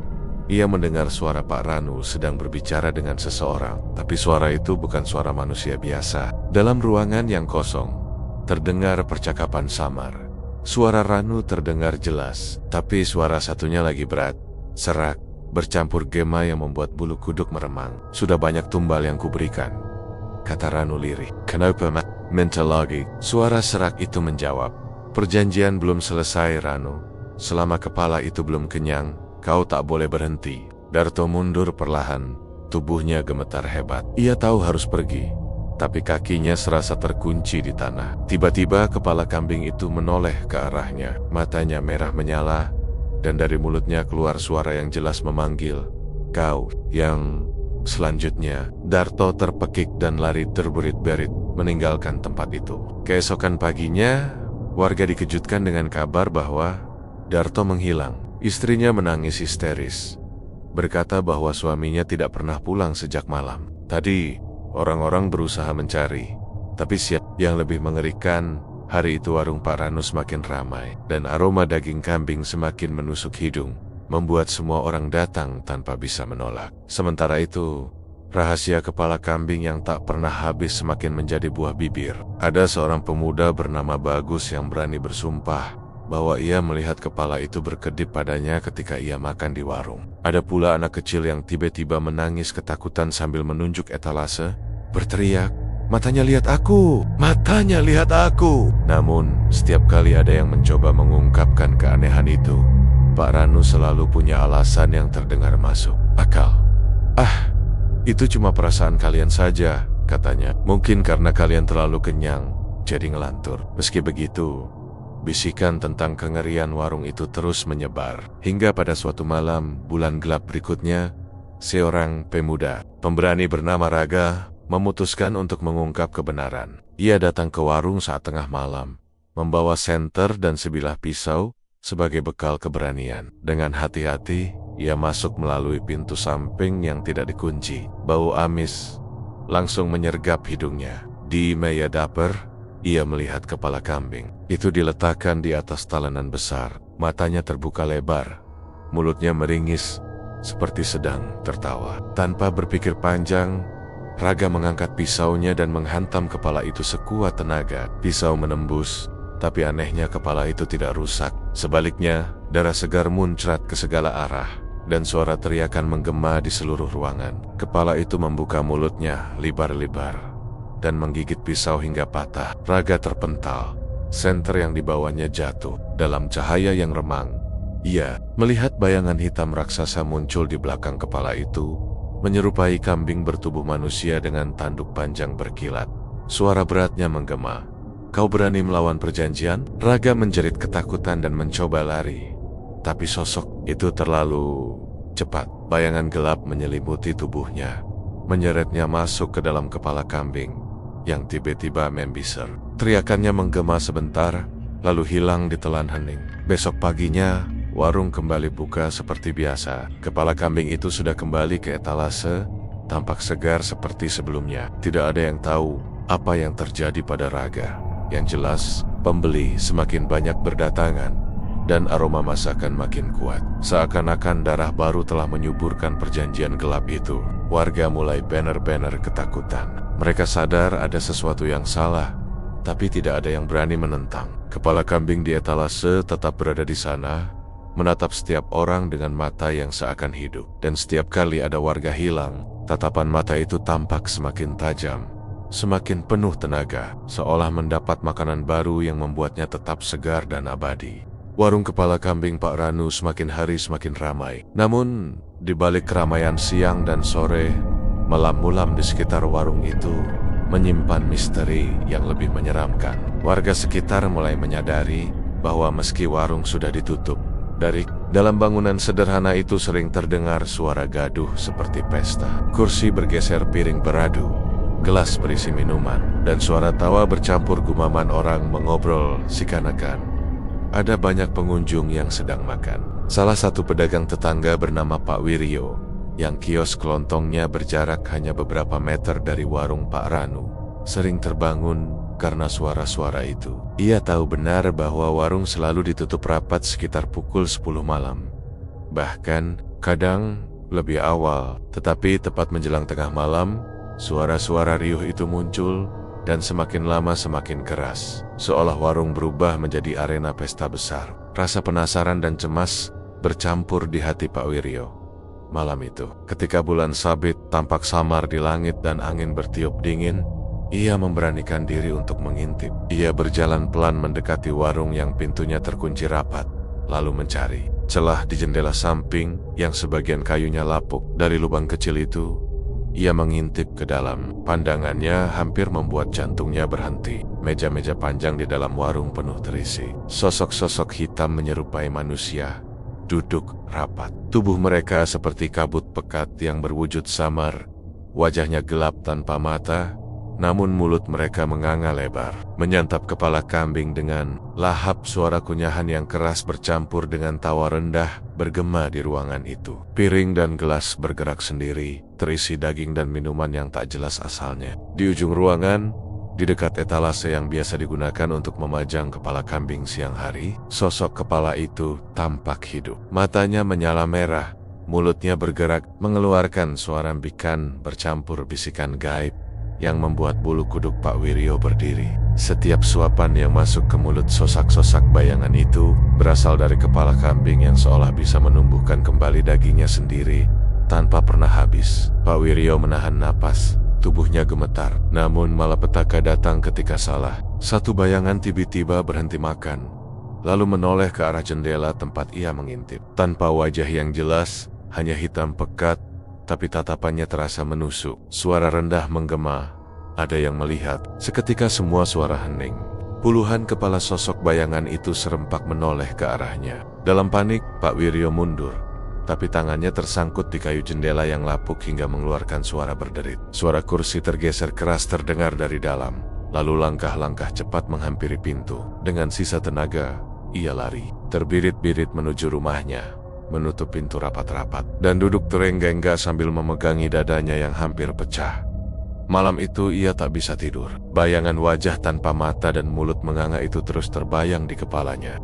ia mendengar suara Pak Ranu sedang berbicara dengan seseorang, tapi suara itu bukan suara manusia biasa. Dalam ruangan yang kosong, terdengar percakapan samar. Suara Ranu terdengar jelas, tapi suara satunya lagi berat, serak, bercampur gema yang membuat bulu kuduk meremang. "Sudah banyak tumbal yang kuberikan," kata Ranu lirih. "Kenapa minta lagi?" Suara serak itu menjawab. "Perjanjian belum selesai, Ranu. Selama kepala itu belum kenyang, kau tak boleh berhenti." Darto mundur perlahan, tubuhnya gemetar hebat. Ia tahu harus pergi, tapi kakinya serasa terkunci di tanah. Tiba-tiba kepala kambing itu menoleh ke arahnya. Matanya merah menyala, dan dari mulutnya keluar suara yang jelas memanggil, "Kau." Yang selanjutnya, Darto terpekik dan lari terberit-berit meninggalkan tempat itu. Keesokan paginya, warga dikejutkan dengan kabar bahwa Darto menghilang. Istrinya menangis histeris, berkata bahwa suaminya tidak pernah pulang sejak malam tadi. Orang-orang berusaha mencari, tapi yang lebih mengerikan, hari itu warung Pak Ranu semakin ramai, dan aroma daging kambing semakin menusuk hidung, membuat semua orang datang tanpa bisa menolak. Sementara itu, rahasia kepala kambing yang tak pernah habis semakin menjadi buah bibir. Ada seorang pemuda bernama Bagus yang berani bersumpah bahwa ia melihat kepala itu berkedip padanya ketika ia makan di warung. Ada pula anak kecil yang tiba-tiba menangis ketakutan sambil menunjuk etalase, berteriak, "Matanya lihat aku! Matanya lihat aku!" Namun, setiap kali ada yang mencoba mengungkapkan keanehan itu, Pak Ranu selalu punya alasan yang terdengar masuk akal. "Ah, itu cuma perasaan kalian saja," katanya. "Mungkin karena kalian terlalu kenyang, jadi ngelantur." Meski begitu, bisikan tentang kengerian warung itu terus menyebar. Hingga pada suatu malam bulan gelap berikutnya, seorang pemuda pemberani bernama Raga memutuskan untuk mengungkap kebenaran. Ia datang ke warung saat tengah malam, membawa senter dan sebilah pisau sebagai bekal keberanian. Dengan hati-hati, ia masuk melalui pintu samping yang tidak dikunci. Bau amis langsung menyergap hidungnya. Di meja dapur, ia melihat kepala kambing itu diletakkan di atas talenan besar. Matanya terbuka lebar, mulutnya meringis seperti sedang tertawa. Tanpa berpikir panjang, Raga mengangkat pisaunya dan menghantam kepala itu sekuat tenaga. Pisau menembus, tapi anehnya kepala itu tidak rusak. Sebaliknya, darah segar muncrat ke segala arah, dan suara teriakan menggema di seluruh ruangan. Kepala itu membuka mulutnya lebar-lebar dan menggigit pisau hingga patah. Raga terpental, senter yang dibawanya jatuh. Dalam cahaya yang remang, ia melihat bayangan hitam raksasa muncul di belakang kepala itu, menyerupai kambing bertubuh manusia dengan tanduk panjang berkilat. Suara beratnya menggema, "Kau berani melawan perjanjian?" Raga menjerit ketakutan dan mencoba lari, tapi sosok itu terlalu cepat. Bayangan gelap menyelimuti tubuhnya, menyeretnya masuk ke dalam kepala kambing yang tiba-tiba membesar. Teriakannya menggema sebentar, lalu hilang ditelan hening. Besok paginya, warung kembali buka seperti biasa. Kepala kambing itu sudah kembali ke etalase, tampak segar seperti sebelumnya. Tidak ada yang tahu apa yang terjadi pada Raga. Yang jelas, pembeli semakin banyak berdatangan dan aroma masakan makin kuat. Seakan-akan darah baru telah menyuburkan perjanjian gelap itu. Warga mulai banner-banner ketakutan. Mereka sadar ada sesuatu yang salah, tapi tidak ada yang berani menentang. Kepala kambing di etalase tetap berada di sana, menatap setiap orang dengan mata yang seakan hidup. Dan setiap kali ada warga hilang, tatapan mata itu tampak semakin tajam, semakin penuh tenaga, seolah mendapat makanan baru yang membuatnya tetap segar dan abadi. Warung kepala kambing Pak Ranu semakin hari semakin ramai. Namun, di balik keramaian siang dan sore, malam-malam di sekitar warung itu menyimpan misteri yang lebih menyeramkan. Warga sekitar mulai menyadari bahwa meski warung sudah ditutup, dari dalam bangunan sederhana itu sering terdengar suara gaduh seperti pesta. Kursi bergeser, piring beradu, gelas berisi minuman, dan suara tawa bercampur gumaman orang mengobrol seakan-akan ada banyak pengunjung yang sedang makan. Salah satu pedagang tetangga bernama Pak Wiryo, yang kios kelontongnya berjarak hanya beberapa meter dari warung Pak Ranu, sering terbangun karena suara-suara itu. Ia tahu benar bahwa warung selalu ditutup rapat sekitar pukul 10 malam. Bahkan, kadang lebih awal. Tetapi tepat menjelang tengah malam, suara-suara riuh itu muncul, dan semakin lama semakin keras, seolah warung berubah menjadi arena pesta besar. Rasa penasaran dan cemas bercampur di hati Pak Wiryo. Malam itu, ketika bulan sabit tampak samar di langit dan angin bertiup dingin, ia memberanikan diri untuk mengintip. Ia berjalan pelan mendekati warung yang pintunya terkunci rapat, lalu mencari celah di jendela samping yang sebagian kayunya lapuk. Dari lubang kecil itu, ia mengintip ke dalam. Pandangannya hampir membuat jantungnya berhenti. Meja-meja panjang di dalam warung penuh terisi. Sosok-sosok hitam menyerupai manusia, duduk rapat. Tubuh mereka seperti kabut pekat yang berwujud samar. Wajahnya gelap tanpa mata, namun mulut mereka menganga lebar. Menyantap kepala kambing dengan lahap, suara kunyahan yang keras bercampur dengan tawa rendah bergema di ruangan itu. Piring dan gelas bergerak sendiri, terisi daging dan minuman yang tak jelas asalnya. Di ujung ruangan, di dekat etalase yang biasa digunakan untuk memajang kepala kambing siang hari, sosok kepala itu tampak hidup. Matanya menyala merah, mulutnya bergerak, mengeluarkan suara embikan bercampur bisikan gaib yang membuat bulu kuduk Pak Wiryo berdiri. Setiap suapan yang masuk ke mulut sosak-sosak bayangan itu berasal dari kepala kambing yang seolah bisa menumbuhkan kembali dagingnya sendiri tanpa pernah habis. Pak Wiryo menahan napas, tubuhnya gemetar. Namun malapetaka datang ketika salah. Satu bayangan tiba-tiba berhenti makan, lalu menoleh ke arah jendela tempat ia mengintip. Tanpa wajah yang jelas, hanya hitam pekat, tapi tatapannya terasa menusuk. Suara rendah menggema, ada yang melihat. Seketika semua suara hening. Puluhan kepala sosok bayangan itu serempak menoleh ke arahnya. Dalam panik, Pak Wiryo mundur, tapi tangannya tersangkut di kayu jendela yang lapuk hingga mengeluarkan suara berderit. Suara kursi tergeser keras terdengar dari dalam, lalu langkah-langkah cepat menghampiri pintu. Dengan sisa tenaga, ia lari, terbirit-birit menuju rumahnya, menutup pintu rapat-rapat, dan duduk terengga-engga sambil memegangi dadanya yang hampir pecah. Malam itu ia tak bisa tidur. Bayangan wajah tanpa mata dan mulut menganga itu terus terbayang di kepalanya.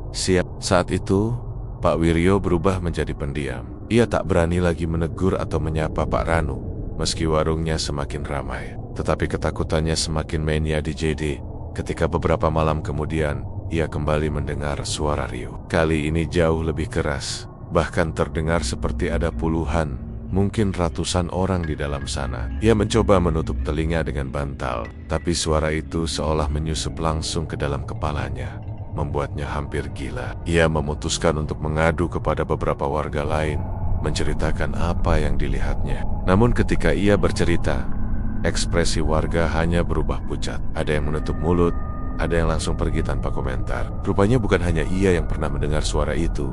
Saat itu, Pak Wiryo berubah menjadi pendiam. Ia tak berani lagi menegur atau menyapa Pak Ranu, meski warungnya semakin ramai. Tetapi ketakutannya semakin menjadi ketika beberapa malam kemudian, ia kembali mendengar suara riuh. Kali ini jauh lebih keras. Bahkan terdengar seperti ada puluhan, mungkin ratusan orang di dalam sana. Ia mencoba menutup telinga dengan bantal, tapi suara itu seolah menyusup langsung ke dalam kepalanya, membuatnya hampir gila. Ia memutuskan untuk mengadu kepada beberapa warga lain, menceritakan apa yang dilihatnya. Namun ketika ia bercerita, ekspresi warga hanya berubah pucat. Ada yang menutup mulut, ada yang langsung pergi tanpa komentar. Rupanya bukan hanya ia yang pernah mendengar suara itu.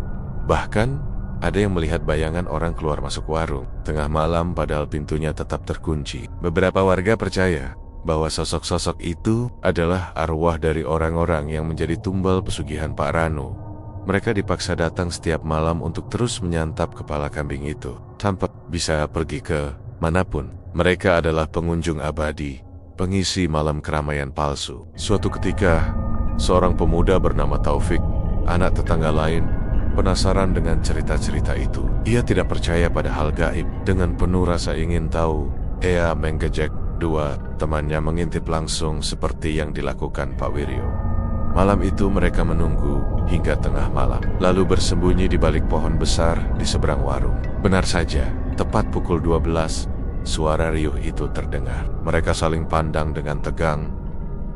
Bahkan, ada yang melihat bayangan orang keluar masuk warung tengah malam padahal pintunya tetap terkunci. Beberapa warga percaya bahwa sosok-sosok itu adalah arwah dari orang-orang yang menjadi tumbal pesugihan Pak Ranu. Mereka dipaksa datang setiap malam untuk terus menyantap kepala kambing itu, tanpa bisa pergi ke manapun. Mereka adalah pengunjung abadi, pengisi malam keramaian palsu. Suatu ketika, seorang pemuda bernama Taufik, anak tetangga lain, penasaran dengan cerita-cerita itu. Ia tidak percaya pada hal gaib. Dengan penuh rasa ingin tahu, ia menggejek dua temannya mengintip langsung seperti yang dilakukan Pak Wiryo. Malam itu mereka menunggu hingga tengah malam, lalu bersembunyi di balik pohon besar di seberang warung. Benar saja, tepat pukul 12, suara riuh itu terdengar. Mereka saling pandang dengan tegang.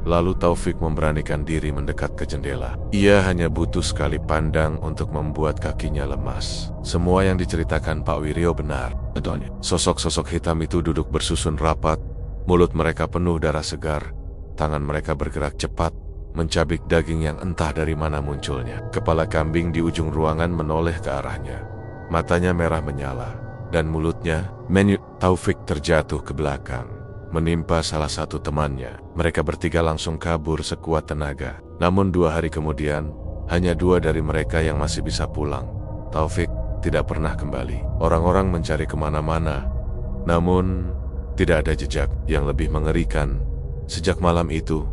Lalu Taufik memberanikan diri mendekat ke jendela. Ia hanya butuh sekali pandang untuk membuat kakinya lemas. Semua yang diceritakan Pak Wiryo benar. Sosok-sosok hitam itu duduk bersusun rapat. Mulut mereka penuh darah segar. Tangan mereka bergerak cepat, mencabik daging yang entah dari mana munculnya. Kepala kambing di ujung ruangan menoleh ke arahnya. Matanya merah menyala, dan mulutnya Taufik terjatuh ke belakang, menimpa salah satu temannya. Mereka bertiga langsung kabur sekuat tenaga. Namun 2 hari kemudian, hanya 2 dari mereka yang masih bisa pulang. Taufik tidak pernah kembali. Orang-orang mencari kemana-mana, namun tidak ada jejak. Yang lebih mengerikan, sejak malam itu,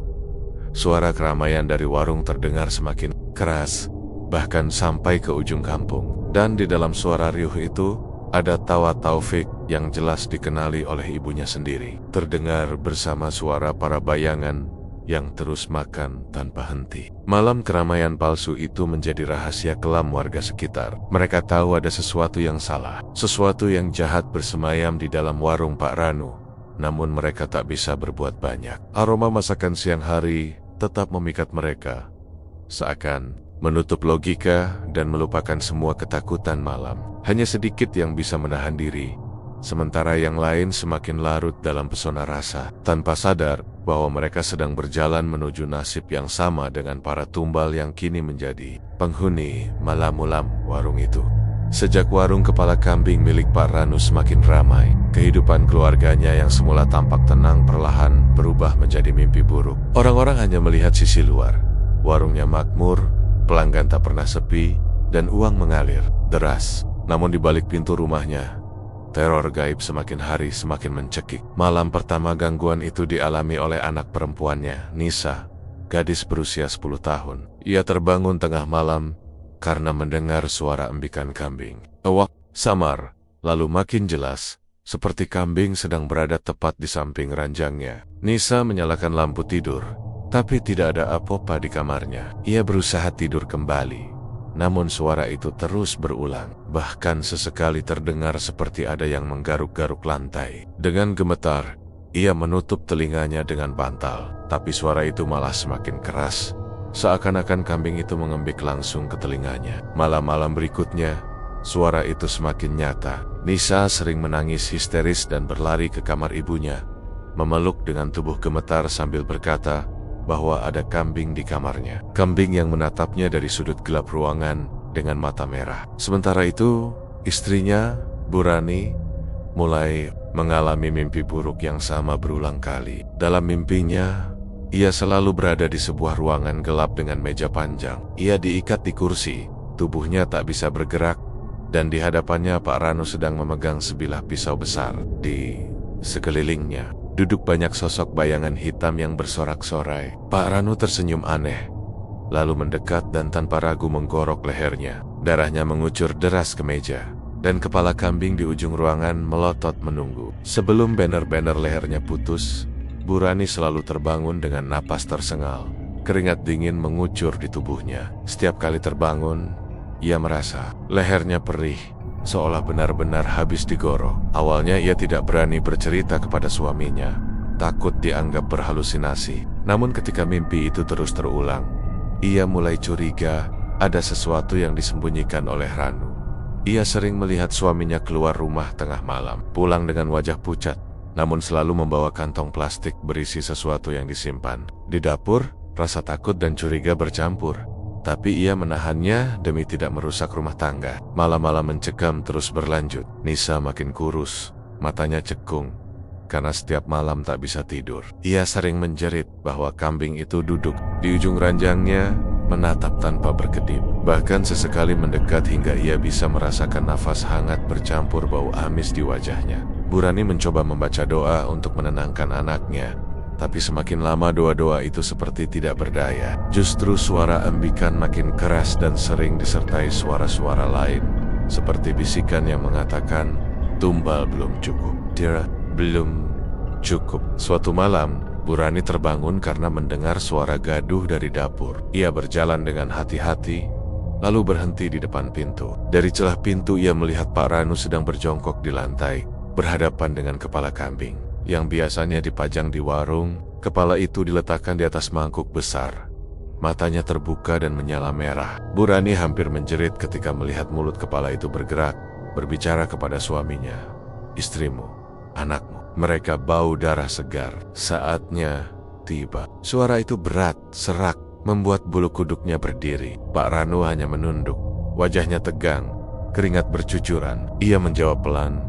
suara keramaian dari warung terdengar semakin keras, bahkan sampai ke ujung kampung. Dan di dalam suara riuh itu, ada tawa Taufik yang jelas dikenali oleh ibunya sendiri. Terdengar bersama suara para bayangan yang terus makan tanpa henti. Malam keramaian palsu itu menjadi rahasia kelam warga sekitar. Mereka tahu ada sesuatu yang salah, sesuatu yang jahat bersemayam di dalam warung Pak Ranu. Namun mereka tak bisa berbuat banyak. Aroma masakan siang hari tetap memikat mereka, seakan menutup logika dan melupakan semua ketakutan malam. Hanya sedikit yang bisa menahan diri, sementara yang lain semakin larut dalam pesona rasa, tanpa sadar bahwa mereka sedang berjalan menuju nasib yang sama dengan para tumbal yang kini menjadi penghuni malam-malam warung itu. Sejak warung kepala kambing milik Pak Ranu semakin ramai, kehidupan keluarganya yang semula tampak tenang perlahan berubah menjadi mimpi buruk. Orang-orang hanya melihat sisi luar. Warungnya makmur, pelanggan tak pernah sepi, dan uang mengalir deras. Namun di balik pintu rumahnya, teror gaib semakin hari semakin mencekik. Malam pertama gangguan itu dialami oleh anak perempuannya, Nisa, gadis berusia 10 tahun. Ia terbangun tengah malam karena mendengar suara embikan kambing. Awak samar, lalu makin jelas, seperti kambing sedang berada tepat di samping ranjangnya. Nisa menyalakan lampu tidur, tapi tidak ada apa-apa di kamarnya. Ia berusaha tidur kembali, namun suara itu terus berulang. Bahkan sesekali terdengar seperti ada yang menggaruk-garuk lantai. Dengan gemetar, ia menutup telinganya dengan bantal, tapi suara itu malah semakin keras, seakan-akan kambing itu mengembik langsung ke telinganya. Malam-malam berikutnya, suara itu semakin nyata. Nisa sering menangis histeris dan berlari ke kamar ibunya, memeluk dengan tubuh gemetar sambil berkata bahwa ada kambing di kamarnya. Kambing yang menatapnya dari sudut gelap ruangan dengan mata merah. Sementara itu, istrinya, Bu Rani, mulai mengalami mimpi buruk yang sama berulang kali. Dalam mimpinya, ia selalu berada di sebuah ruangan gelap dengan meja panjang. Ia diikat di kursi, tubuhnya tak bisa bergerak, dan di hadapannya Pak Ranu sedang memegang sebilah pisau besar. Di sekelilingnya duduk banyak sosok bayangan hitam yang bersorak-sorai. Pak Ranu tersenyum aneh, lalu mendekat dan tanpa ragu menggorok lehernya. Darahnya mengucur deras ke meja, dan kepala kambing di ujung ruangan melotot menunggu. Sebelum banner-banner lehernya putus, Bu Rani selalu terbangun dengan napas tersengal. Keringat dingin mengucur di tubuhnya. Setiap kali terbangun, ia merasa lehernya perih, seolah benar-benar habis digorok. Awalnya ia tidak berani bercerita kepada suaminya, takut dianggap berhalusinasi. Namun ketika mimpi itu terus terulang, ia mulai curiga ada sesuatu yang disembunyikan oleh Ranu. Ia sering melihat suaminya keluar rumah tengah malam, pulang dengan wajah pucat, namun selalu membawa kantong plastik berisi sesuatu yang disimpan. Di dapur, rasa takut dan curiga bercampur, tapi ia menahannya demi tidak merusak rumah tangga. Malam-malam mencekam terus berlanjut. Nisa makin kurus, matanya cekung, karena setiap malam tak bisa tidur. Ia sering menjerit bahwa kambing itu duduk di ujung ranjangnya, menatap tanpa berkedip. Bahkan sesekali mendekat hingga ia bisa merasakan nafas hangat bercampur bau amis di wajahnya. Burani mencoba membaca doa untuk menenangkan anaknya, tapi semakin lama doa-doa itu seperti tidak berdaya. Justru suara embikan makin keras dan sering disertai suara-suara lain, seperti bisikan yang mengatakan, "Tumbal belum cukup, Tira, belum cukup." Suatu malam, Burani terbangun karena mendengar suara gaduh dari dapur. Ia berjalan dengan hati-hati, lalu berhenti di depan pintu. Dari celah pintu ia melihat Pak Ranu sedang berjongkok di lantai, berhadapan dengan kepala kambing yang biasanya dipajang di warung. Kepala itu diletakkan di atas mangkuk besar. Matanya terbuka dan menyala merah. Burani hampir menjerit ketika melihat mulut kepala itu bergerak, berbicara kepada suaminya. "Istrimu, anakmu, mereka bau darah segar. Saatnya tiba." Suara itu berat, serak, membuat bulu kuduknya berdiri. Pak Ranu hanya menunduk. Wajahnya tegang, keringat bercucuran. Ia menjawab pelan,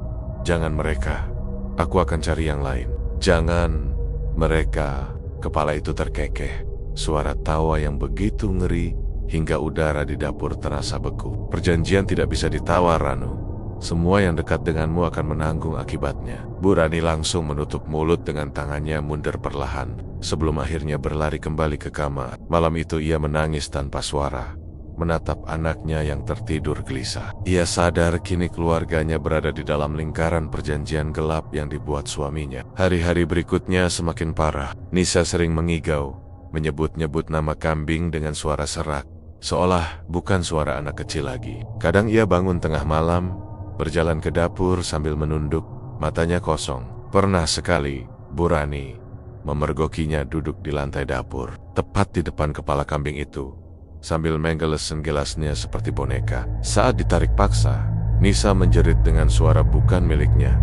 "Jangan mereka. Aku akan cari yang lain." "Jangan mereka." Kepala itu terkekeh. Suara tawa yang begitu ngeri hingga udara di dapur terasa beku. "Perjanjian tidak bisa ditawar, Ranu. Semua yang dekat denganmu akan menanggung akibatnya." Burani langsung menutup mulut dengan tangannya mundur perlahan, sebelum akhirnya berlari kembali ke kamar. Malam itu ia menangis tanpa suara, menatap anaknya yang tertidur gelisah. Ia sadar kini keluarganya berada di dalam lingkaran perjanjian gelap yang dibuat suaminya. Hari-hari berikutnya semakin parah. Nisa sering mengigau, menyebut-nyebut nama kambing dengan suara serak, seolah bukan suara anak kecil lagi. Kadang ia bangun tengah malam, berjalan ke dapur sambil menunduk, matanya kosong. Pernah sekali, Burani memergokinya duduk di lantai dapur, tepat di depan kepala kambing itu, sambil menggelesen gelasnya seperti boneka. Saat ditarik paksa, Nisa menjerit dengan suara bukan miliknya.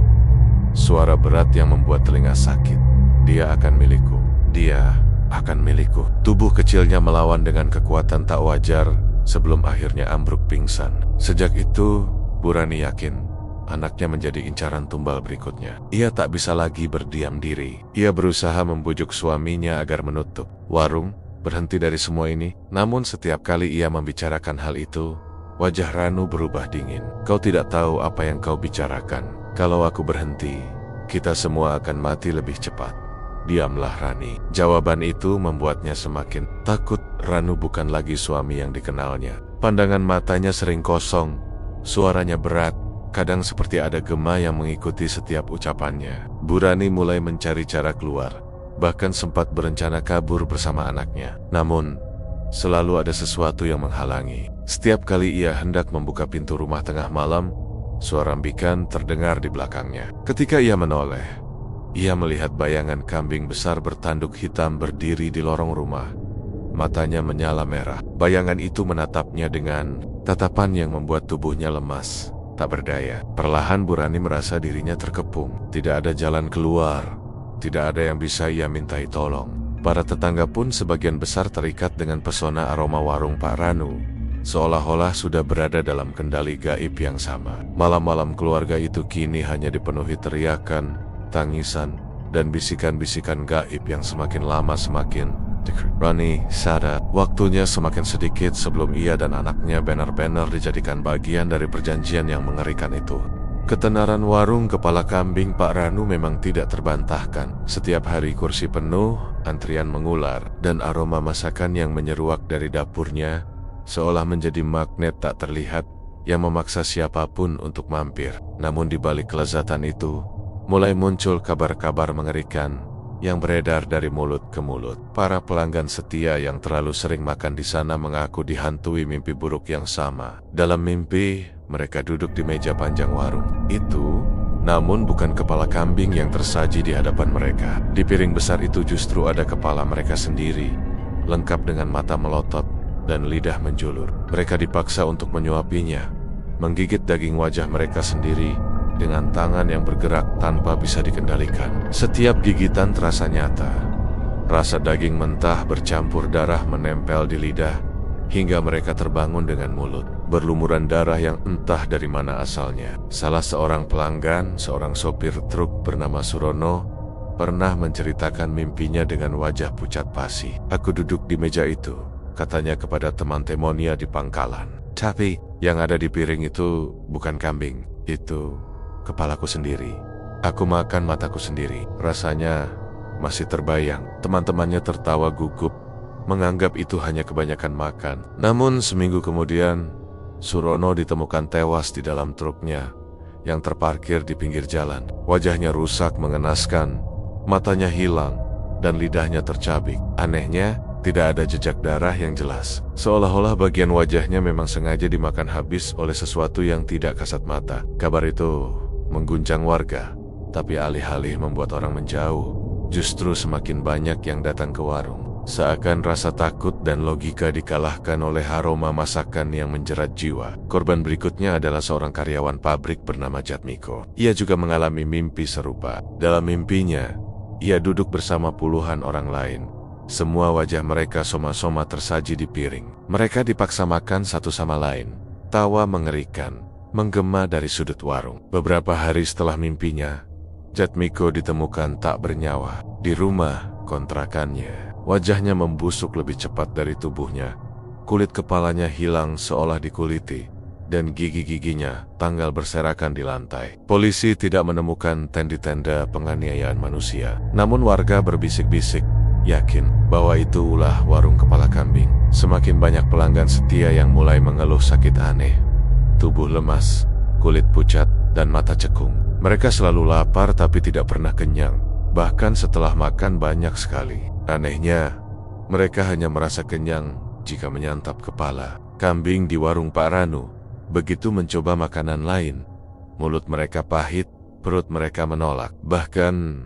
Suara berat yang membuat telinga sakit. "Dia akan milikku. Dia akan milikku." Tubuh kecilnya melawan dengan kekuatan tak wajar sebelum akhirnya ambruk pingsan. Sejak itu, Burani yakin anaknya menjadi incaran tumbal berikutnya. Ia tak bisa lagi berdiam diri. Ia berusaha membujuk suaminya agar menutup warung, berhenti dari semua ini. Namun setiap kali ia membicarakan hal itu, wajah Ranu berubah dingin. "Kau tidak tahu apa yang kau bicarakan. Kalau aku berhenti, kita semua akan mati lebih cepat." "Diamlah, Rani." Jawaban itu membuatnya semakin takut. Ranu bukan lagi suami yang dikenalnya. Pandangan matanya sering kosong, suaranya berat, kadang seperti ada gema yang mengikuti setiap ucapannya. Burani mulai mencari cara keluar, bahkan sempat berencana kabur bersama anaknya. Namun, selalu ada sesuatu yang menghalangi. Setiap kali ia hendak membuka pintu rumah tengah malam, suara embikan terdengar di belakangnya. Ketika ia menoleh, ia melihat bayangan kambing besar bertanduk hitam berdiri di lorong rumah. Matanya menyala merah. Bayangan itu menatapnya dengan tatapan yang membuat tubuhnya lemas, tak berdaya. Perlahan Burani merasa dirinya terkepung. Tidak ada jalan keluar. Tidak ada yang bisa ia mintai tolong. Para tetangga pun sebagian besar terikat dengan pesona aroma warung Pak Ranu, seolah-olah sudah berada dalam kendali gaib yang sama. Malam-malam keluarga itu kini hanya dipenuhi teriakan, tangisan, dan bisikan-bisikan gaib yang semakin lama semakin Rani sadar waktunya semakin sedikit sebelum ia dan anaknya benar-benar dijadikan bagian dari perjanjian yang mengerikan itu. Ketenaran warung kepala kambing Pak Ranu memang tidak terbantahkan. Setiap hari kursi penuh, antrian mengular, dan aroma masakan yang menyeruak dari dapurnya seolah menjadi magnet tak terlihat yang memaksa siapapun untuk mampir. Namun di balik kelezatan itu, mulai muncul kabar-kabar mengerikan yang beredar dari mulut ke mulut. Para pelanggan setia yang terlalu sering makan di sana mengaku dihantui mimpi buruk yang sama. Dalam mimpi, mereka duduk di meja panjang warung itu, namun bukan kepala kambing yang tersaji di hadapan mereka. Di piring besar itu justru ada kepala mereka sendiri, lengkap dengan mata melotot dan lidah menjulur. Mereka dipaksa untuk menyuapinya, menggigit daging wajah mereka sendiri dengan tangan yang bergerak tanpa bisa dikendalikan. Setiap gigitan terasa nyata. Rasa daging mentah bercampur darah menempel di lidah, hingga mereka terbangun dengan mulut berlumuran darah yang entah dari mana asalnya. Salah seorang pelanggan, seorang sopir truk bernama Surono, pernah menceritakan mimpinya dengan wajah pucat pasi. "Aku duduk di meja itu," katanya kepada teman temonia di pangkalan. "Tapi yang ada di piring itu bukan kambing, itu kepalaku sendiri." Aku makan mataku sendiri. Rasanya masih terbayang. Teman-temannya tertawa gugup, menganggap itu hanya kebanyakan makan. Namun seminggu kemudian, Surono ditemukan tewas di dalam truknya yang terparkir di pinggir jalan. Wajahnya rusak mengenaskan, matanya hilang, dan lidahnya tercabik. Anehnya, tidak ada jejak darah yang jelas. Seolah-olah bagian wajahnya memang sengaja dimakan habis oleh sesuatu yang tidak kasat mata. Kabar itu mengguncang warga, tapi alih-alih membuat orang menjauh, justru semakin banyak yang datang ke warung. Seakan rasa takut dan logika dikalahkan oleh aroma masakan yang menjerat jiwa. Korban berikutnya adalah seorang karyawan pabrik bernama Jatmiko. Ia juga mengalami mimpi serupa. Dalam mimpinya, ia duduk bersama puluhan orang lain. Semua wajah mereka soma-soma tersaji di piring. Mereka dipaksa makan satu sama lain. Tawa mengerikan menggema dari sudut warung. Beberapa hari setelah mimpinya, Jatmiko ditemukan tak bernyawa di rumah kontrakannya. Wajahnya membusuk lebih cepat dari tubuhnya. Kulit kepalanya hilang seolah dikuliti, dan gigi-giginya tanggal berserakan di lantai. Polisi tidak menemukan tanda-tanda penganiayaan manusia. Namun warga berbisik-bisik, yakin bahwa itu ulah warung kepala kambing. Semakin banyak pelanggan setia yang mulai mengeluh sakit aneh. Tubuh lemas, kulit pucat, dan mata cekung. Mereka selalu lapar tapi tidak pernah kenyang. Bahkan setelah makan banyak sekali. Anehnya, mereka hanya merasa kenyang jika menyantap kepala kambing di warung Pak Ranu. Begitu mencoba makanan lain, mulut mereka pahit, perut mereka menolak. Bahkan,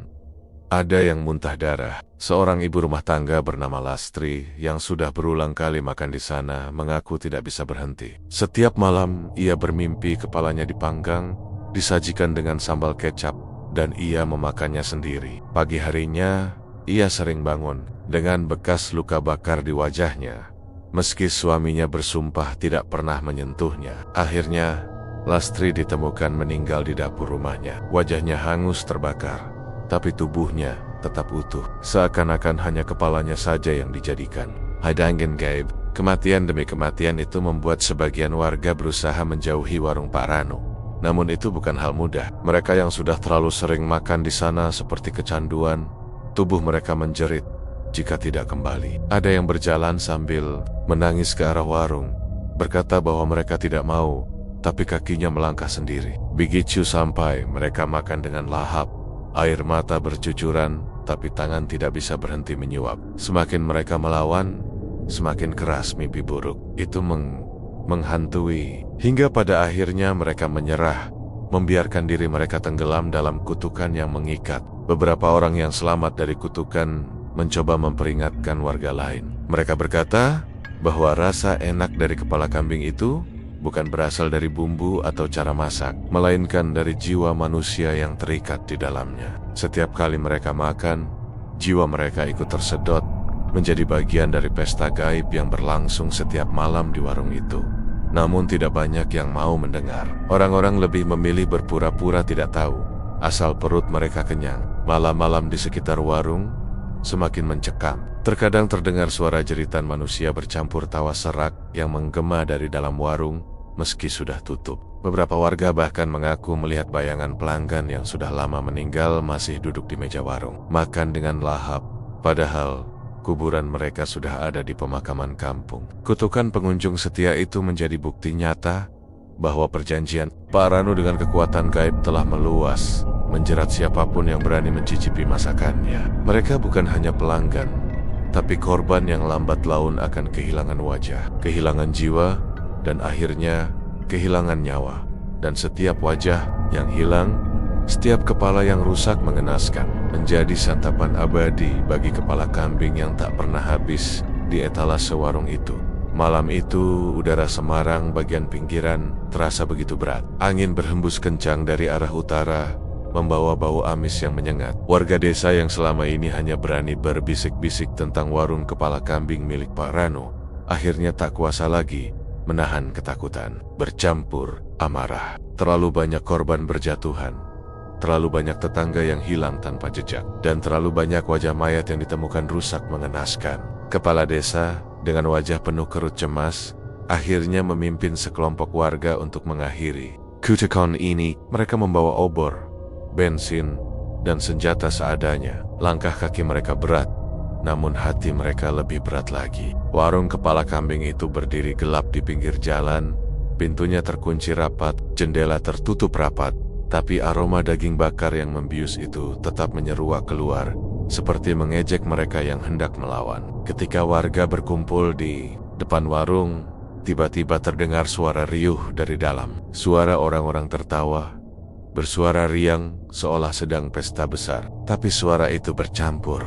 ada yang muntah darah. Seorang ibu rumah tangga bernama Lastri yang sudah berulang kali makan di sana mengaku tidak bisa berhenti. Setiap malam, ia bermimpi kepalanya dipanggang, disajikan dengan sambal kecap, dan ia memakannya sendiri. Pagi harinya, ia sering bangun dengan bekas luka bakar di wajahnya, meski suaminya bersumpah tidak pernah menyentuhnya. Akhirnya, Lastri ditemukan meninggal di dapur rumahnya. Wajahnya hangus terbakar, tapi tubuhnya tetap utuh. Seakan-akan hanya kepalanya saja yang dijadikan. Hadangen Gaib, kematian demi kematian itu membuat sebagian warga berusaha menjauhi warung Pak Ranu. Namun itu bukan hal mudah. Mereka yang sudah terlalu sering makan di sana seperti kecanduan. Tubuh mereka menjerit jika tidak kembali. Ada yang berjalan sambil menangis ke arah warung, berkata bahwa mereka tidak mau, tapi kakinya melangkah sendiri. Begitu sampai, mereka makan dengan lahap. Air mata bercucuran, tapi tangan tidak bisa berhenti menyuap. Semakin mereka melawan, semakin keras mimpi buruk itu menghantui. Hingga pada akhirnya mereka menyerah, membiarkan diri mereka tenggelam dalam kutukan yang mengikat. Beberapa orang yang selamat dari kutukan mencoba memperingatkan warga lain. Mereka berkata bahwa rasa enak dari kepala kambing itu bukan berasal dari bumbu atau cara masak, melainkan dari jiwa manusia yang terikat di dalamnya. Setiap kali mereka makan, jiwa mereka ikut tersedot menjadi bagian dari pesta gaib yang berlangsung setiap malam di warung itu. Namun tidak banyak yang mau mendengar. Orang-orang lebih memilih berpura-pura tidak tahu, asal perut mereka kenyang. Malam-malam di sekitar warung semakin mencekam. Terkadang terdengar suara jeritan manusia bercampur tawa serak yang menggema dari dalam warung meski sudah tutup. Beberapa warga bahkan mengaku melihat bayangan pelanggan yang sudah lama meninggal masih duduk di meja warung, makan dengan lahap, padahal kuburan mereka sudah ada di pemakaman kampung. Kutukan pengunjung setia itu menjadi bukti nyata bahwa perjanjian Pak Ranu dengan kekuatan gaib telah meluas, menjerat siapapun yang berani mencicipi masakannya. Mereka bukan hanya pelanggan, tapi korban yang lambat laun akan kehilangan wajah, kehilangan jiwa, dan akhirnya kehilangan nyawa. Dan setiap wajah yang hilang, setiap kepala yang rusak mengenaskan, menjadi santapan abadi bagi kepala kambing yang tak pernah habis di etalase warung itu. Malam itu, udara Semarang bagian pinggiran terasa begitu berat. Angin berhembus kencang dari arah utara, membawa bau amis yang menyengat. Warga desa yang selama ini hanya berani berbisik-bisik tentang warung kepala kambing milik Pak Ranu, akhirnya tak kuasa lagi menahan ketakutan. Bercampur amarah. Terlalu banyak korban berjatuhan, terlalu banyak tetangga yang hilang tanpa jejak, dan terlalu banyak wajah mayat yang ditemukan rusak mengenaskan. Kepala desa dengan wajah penuh kerut cemas akhirnya memimpin sekelompok warga untuk mengakhiri kutukan ini. Mereka membawa obor, bensin, dan senjata seadanya. Langkah kaki mereka berat, namun hati mereka lebih berat lagi. Warung kepala kambing itu berdiri gelap di pinggir jalan. Pintunya terkunci rapat, jendela tertutup rapat, tapi aroma daging bakar yang membius itu tetap menyeruak keluar, seperti mengejek mereka yang hendak melawan. Ketika warga berkumpul di depan warung, tiba-tiba terdengar suara riuh dari dalam. Suara orang-orang tertawa, bersuara riang seolah sedang pesta besar. Tapi suara itu bercampur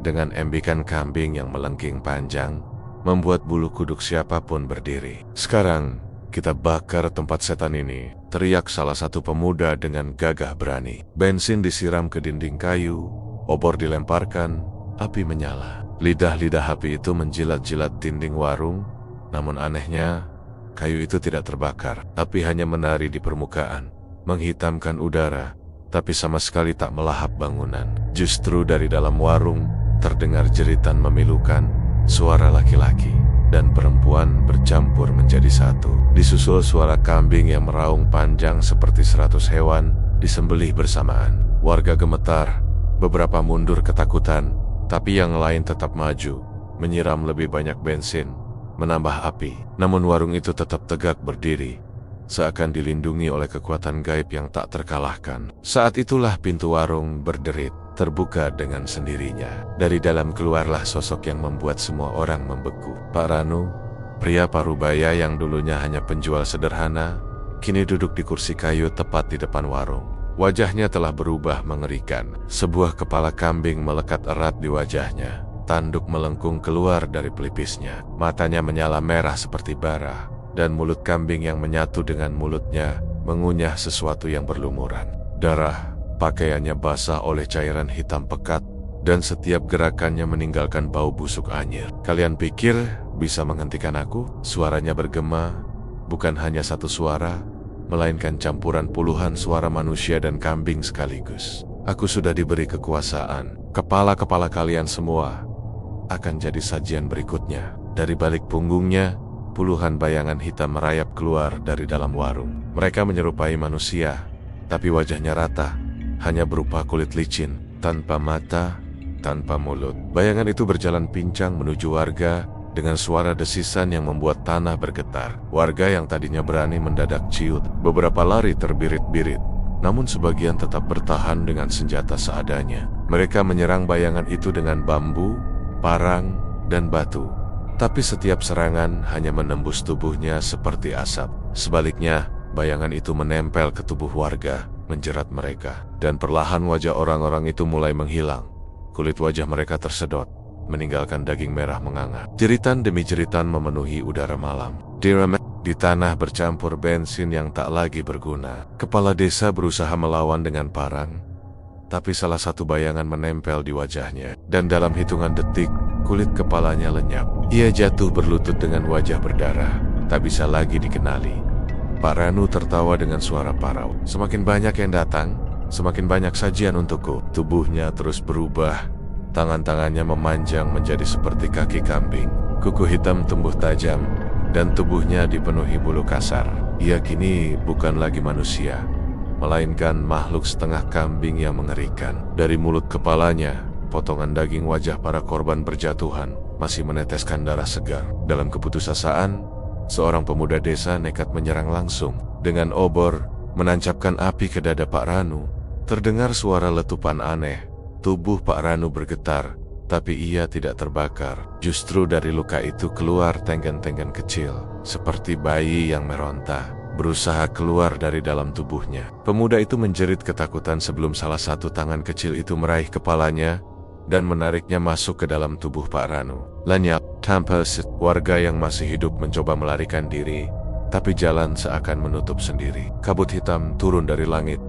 dengan embikan kambing yang melengking panjang, membuat bulu kuduk siapapun berdiri. "Sekarang kita bakar tempat setan ini," teriak salah satu pemuda dengan gagah berani. Bensin disiram ke dinding kayu, obor dilemparkan, api menyala. Lidah-lidah api itu menjilat-jilat dinding warung, namun anehnya, kayu itu tidak terbakar, tapi hanya menari di permukaan, menghitamkan udara, tapi sama sekali tak melahap bangunan. Justru dari dalam warung, terdengar jeritan memilukan, suara laki-laki dan perempuan bercampur menjadi satu. Disusul suara kambing yang meraung panjang seperti 100 hewan disembelih bersamaan. Warga gemetar, beberapa mundur ketakutan, tapi yang lain tetap maju, menyiram lebih banyak bensin, menambah api. Namun warung itu tetap tegak berdiri, seakan dilindungi oleh kekuatan gaib yang tak terkalahkan. Saat itulah pintu warung berderit, terbuka dengan sendirinya. Dari dalam keluarlah sosok yang membuat semua orang membeku. Pak Ranu, pria parubaya yang dulunya hanya penjual sederhana, kini duduk di kursi kayu tepat di depan warung. Wajahnya telah berubah mengerikan. Sebuah kepala kambing melekat erat di wajahnya. Tanduk melengkung keluar dari pelipisnya. Matanya menyala merah seperti bara, dan mulut kambing yang menyatu dengan mulutnya mengunyah sesuatu yang berlumuran. Darah. Pakaiannya basah oleh cairan hitam pekat, dan setiap gerakannya meninggalkan bau busuk anyir. "Kalian pikir bisa menghentikan aku?" Suaranya bergema, bukan hanya satu suara, melainkan campuran puluhan suara manusia dan kambing sekaligus. "Aku sudah diberi kekuasaan. Kepala-kepala kalian semua akan jadi sajian berikutnya." Dari balik punggungnya, puluhan bayangan hitam merayap keluar dari dalam warung. Mereka menyerupai manusia, tapi wajahnya rata, hanya berupa kulit licin, tanpa mata, tanpa mulut. Bayangan itu berjalan pincang menuju warga dengan suara desisan yang membuat tanah bergetar. Warga yang tadinya berani mendadak ciut, beberapa lari terbirit-birit, namun sebagian tetap bertahan dengan senjata seadanya. Mereka menyerang bayangan itu dengan bambu, parang, dan batu. Tapi setiap serangan hanya menembus tubuhnya seperti asap. Sebaliknya, bayangan itu menempel ke tubuh warga, menjerat mereka, dan perlahan wajah orang-orang itu mulai menghilang. Kulit wajah mereka tersedot, meninggalkan daging merah menganga. Jeritan demi jeritan memenuhi udara malam. Di tanah bercampur bensin yang tak lagi berguna. Kepala desa berusaha melawan dengan parang, tapi salah satu bayangan menempel di wajahnya, dan dalam hitungan detik, kulit kepalanya lenyap. Ia jatuh berlutut dengan wajah berdarah, tak bisa lagi dikenali. Pak Ranu tertawa dengan suara parau. "Semakin banyak yang datang, semakin banyak sajian untukku." Tubuhnya terus berubah. Tangan-tangannya memanjang menjadi seperti kaki kambing. Kuku hitam tumbuh tajam, dan tubuhnya dipenuhi bulu kasar. Ia kini bukan lagi manusia, melainkan makhluk setengah kambing yang mengerikan. Dari mulut kepalanya, potongan daging wajah para korban berjatuhan masih meneteskan darah segar. Dalam keputusasaan, seorang pemuda desa nekat menyerang langsung. Dengan obor, menancapkan api ke dada Pak Ranu. Terdengar suara letupan aneh. Tubuh Pak Ranu bergetar, tapi ia tidak terbakar. Justru dari luka itu keluar tenggan-tenggan kecil, seperti bayi yang meronta, berusaha keluar dari dalam tubuhnya. Pemuda itu menjerit ketakutan sebelum salah satu tangan kecil itu meraih kepalanya dan menariknya masuk ke dalam tubuh Pak Ranu. Lenyap, tanpa warga yang masih hidup mencoba melarikan diri, tapi jalan seakan menutup sendiri. Kabut hitam turun dari langit,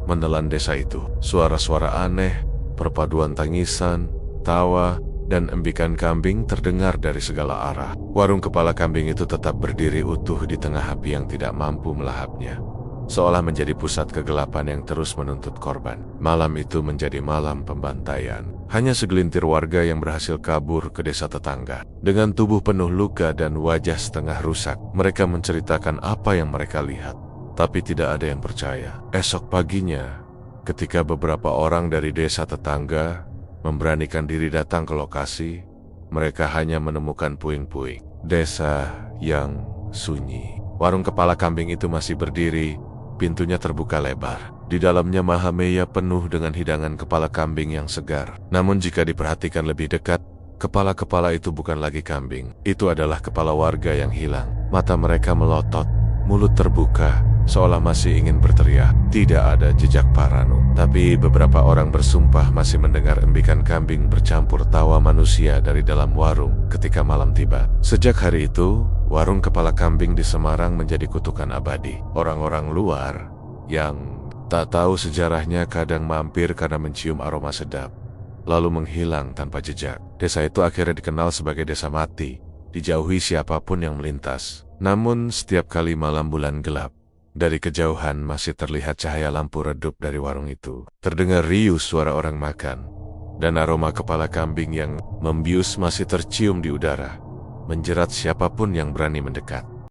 menelan desa itu. Suara-suara aneh, perpaduan tangisan, tawa, dan embikan kambing terdengar dari segala arah. Warung kepala kambing itu tetap berdiri utuh di tengah api yang tidak mampu melahapnya, seolah menjadi pusat kegelapan yang terus menuntut korban. Malam itu menjadi malam pembantaian. Hanya segelintir warga yang berhasil kabur ke desa tetangga. Dengan tubuh penuh luka dan wajah setengah rusak, mereka menceritakan apa yang mereka lihat. Tapi tidak ada yang percaya. Esok paginya, Ketika beberapa orang dari desa tetangga memberanikan diri datang ke lokasi, mereka hanya menemukan puing-puing. Desa yang sunyi. Warung kepala kambing itu masih berdiri, pintunya terbuka lebar. Di dalamnya Mahameya penuh dengan hidangan kepala kambing yang segar. Namun jika diperhatikan lebih dekat, kepala-kepala itu bukan lagi kambing. Itu adalah kepala warga yang hilang. Mata mereka melotot, mulut terbuka, seolah masih ingin berteriak. Tidak ada jejak Paranut. Tapi beberapa orang bersumpah masih mendengar embikan kambing bercampur tawa manusia dari dalam warung ketika malam tiba. Sejak hari itu, warung kepala kambing di Semarang menjadi kutukan abadi. Orang-orang luar yang tak tahu sejarahnya kadang mampir karena mencium aroma sedap, lalu menghilang tanpa jejak. Desa itu akhirnya dikenal sebagai desa mati, dijauhi siapapun yang melintas. Namun setiap kali malam bulan gelap, dari kejauhan masih terlihat cahaya lampu redup dari warung itu. Terdengar riuh suara orang makan, dan aroma kepala kambing yang membius masih tercium di udara, menjerat siapapun yang berani mendekat.